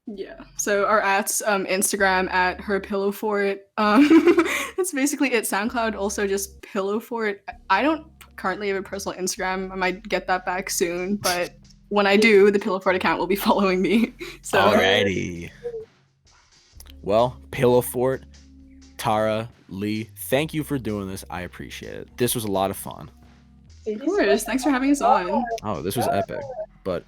Yeah. So our ats, Instagram at her Pillowfort. That's basically it. SoundCloud also just Pillowfort. I don't currently have a personal Instagram. I might get that back soon, but when I do, the Pillowfort account will be following me. So Alrighty. Well, Pillowfort, Tara, Lee, thank you for doing this. I appreciate it. This was a lot of fun. of course, thanks for having us on. Oh, this was epic. But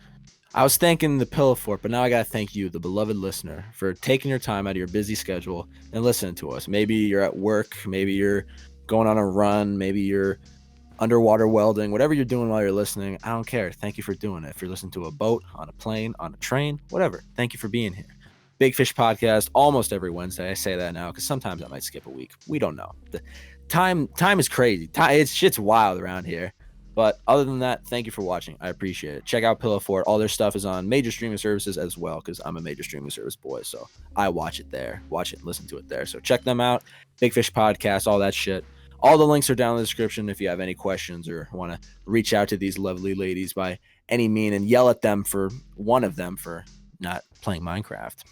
I was thanking the Pillowfort, but now I gotta thank you, the beloved listener, for taking your time out of your busy schedule and listening to us. Maybe you're at work, maybe you're going on a run, maybe you're underwater welding, whatever you're doing while you're listening. I don't care. Thank you for doing it. If you're listening to a boat, on a plane, on a train, whatever, thank you for being here. Big Fish Podcast almost every Wednesday. I say that now because sometimes I might skip a week. We don't know. time is crazy. Shit's wild around here. But other than that, thank you for watching. I appreciate it. Check out Pillowfort. All their stuff is on major streaming services as well, because I'm a major streaming service boy, so I watch it there. Watch it and listen to it there. So check them out. Big Fish Podcast, all that shit. All the links are down in the description if you have any questions or want to reach out to these lovely ladies by any mean and yell at them for one of them for not playing Minecraft.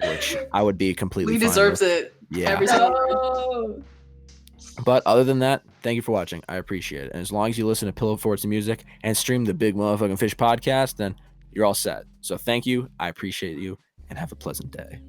Which I would be completely He fine deserves with. it. Yeah. Every single word. No. But other than that, thank you for watching. I appreciate it. And as long as you listen to Pillowfort's music and stream the Big Motherfucking Fish podcast, then you're all set. So thank you. I appreciate you and have a pleasant day.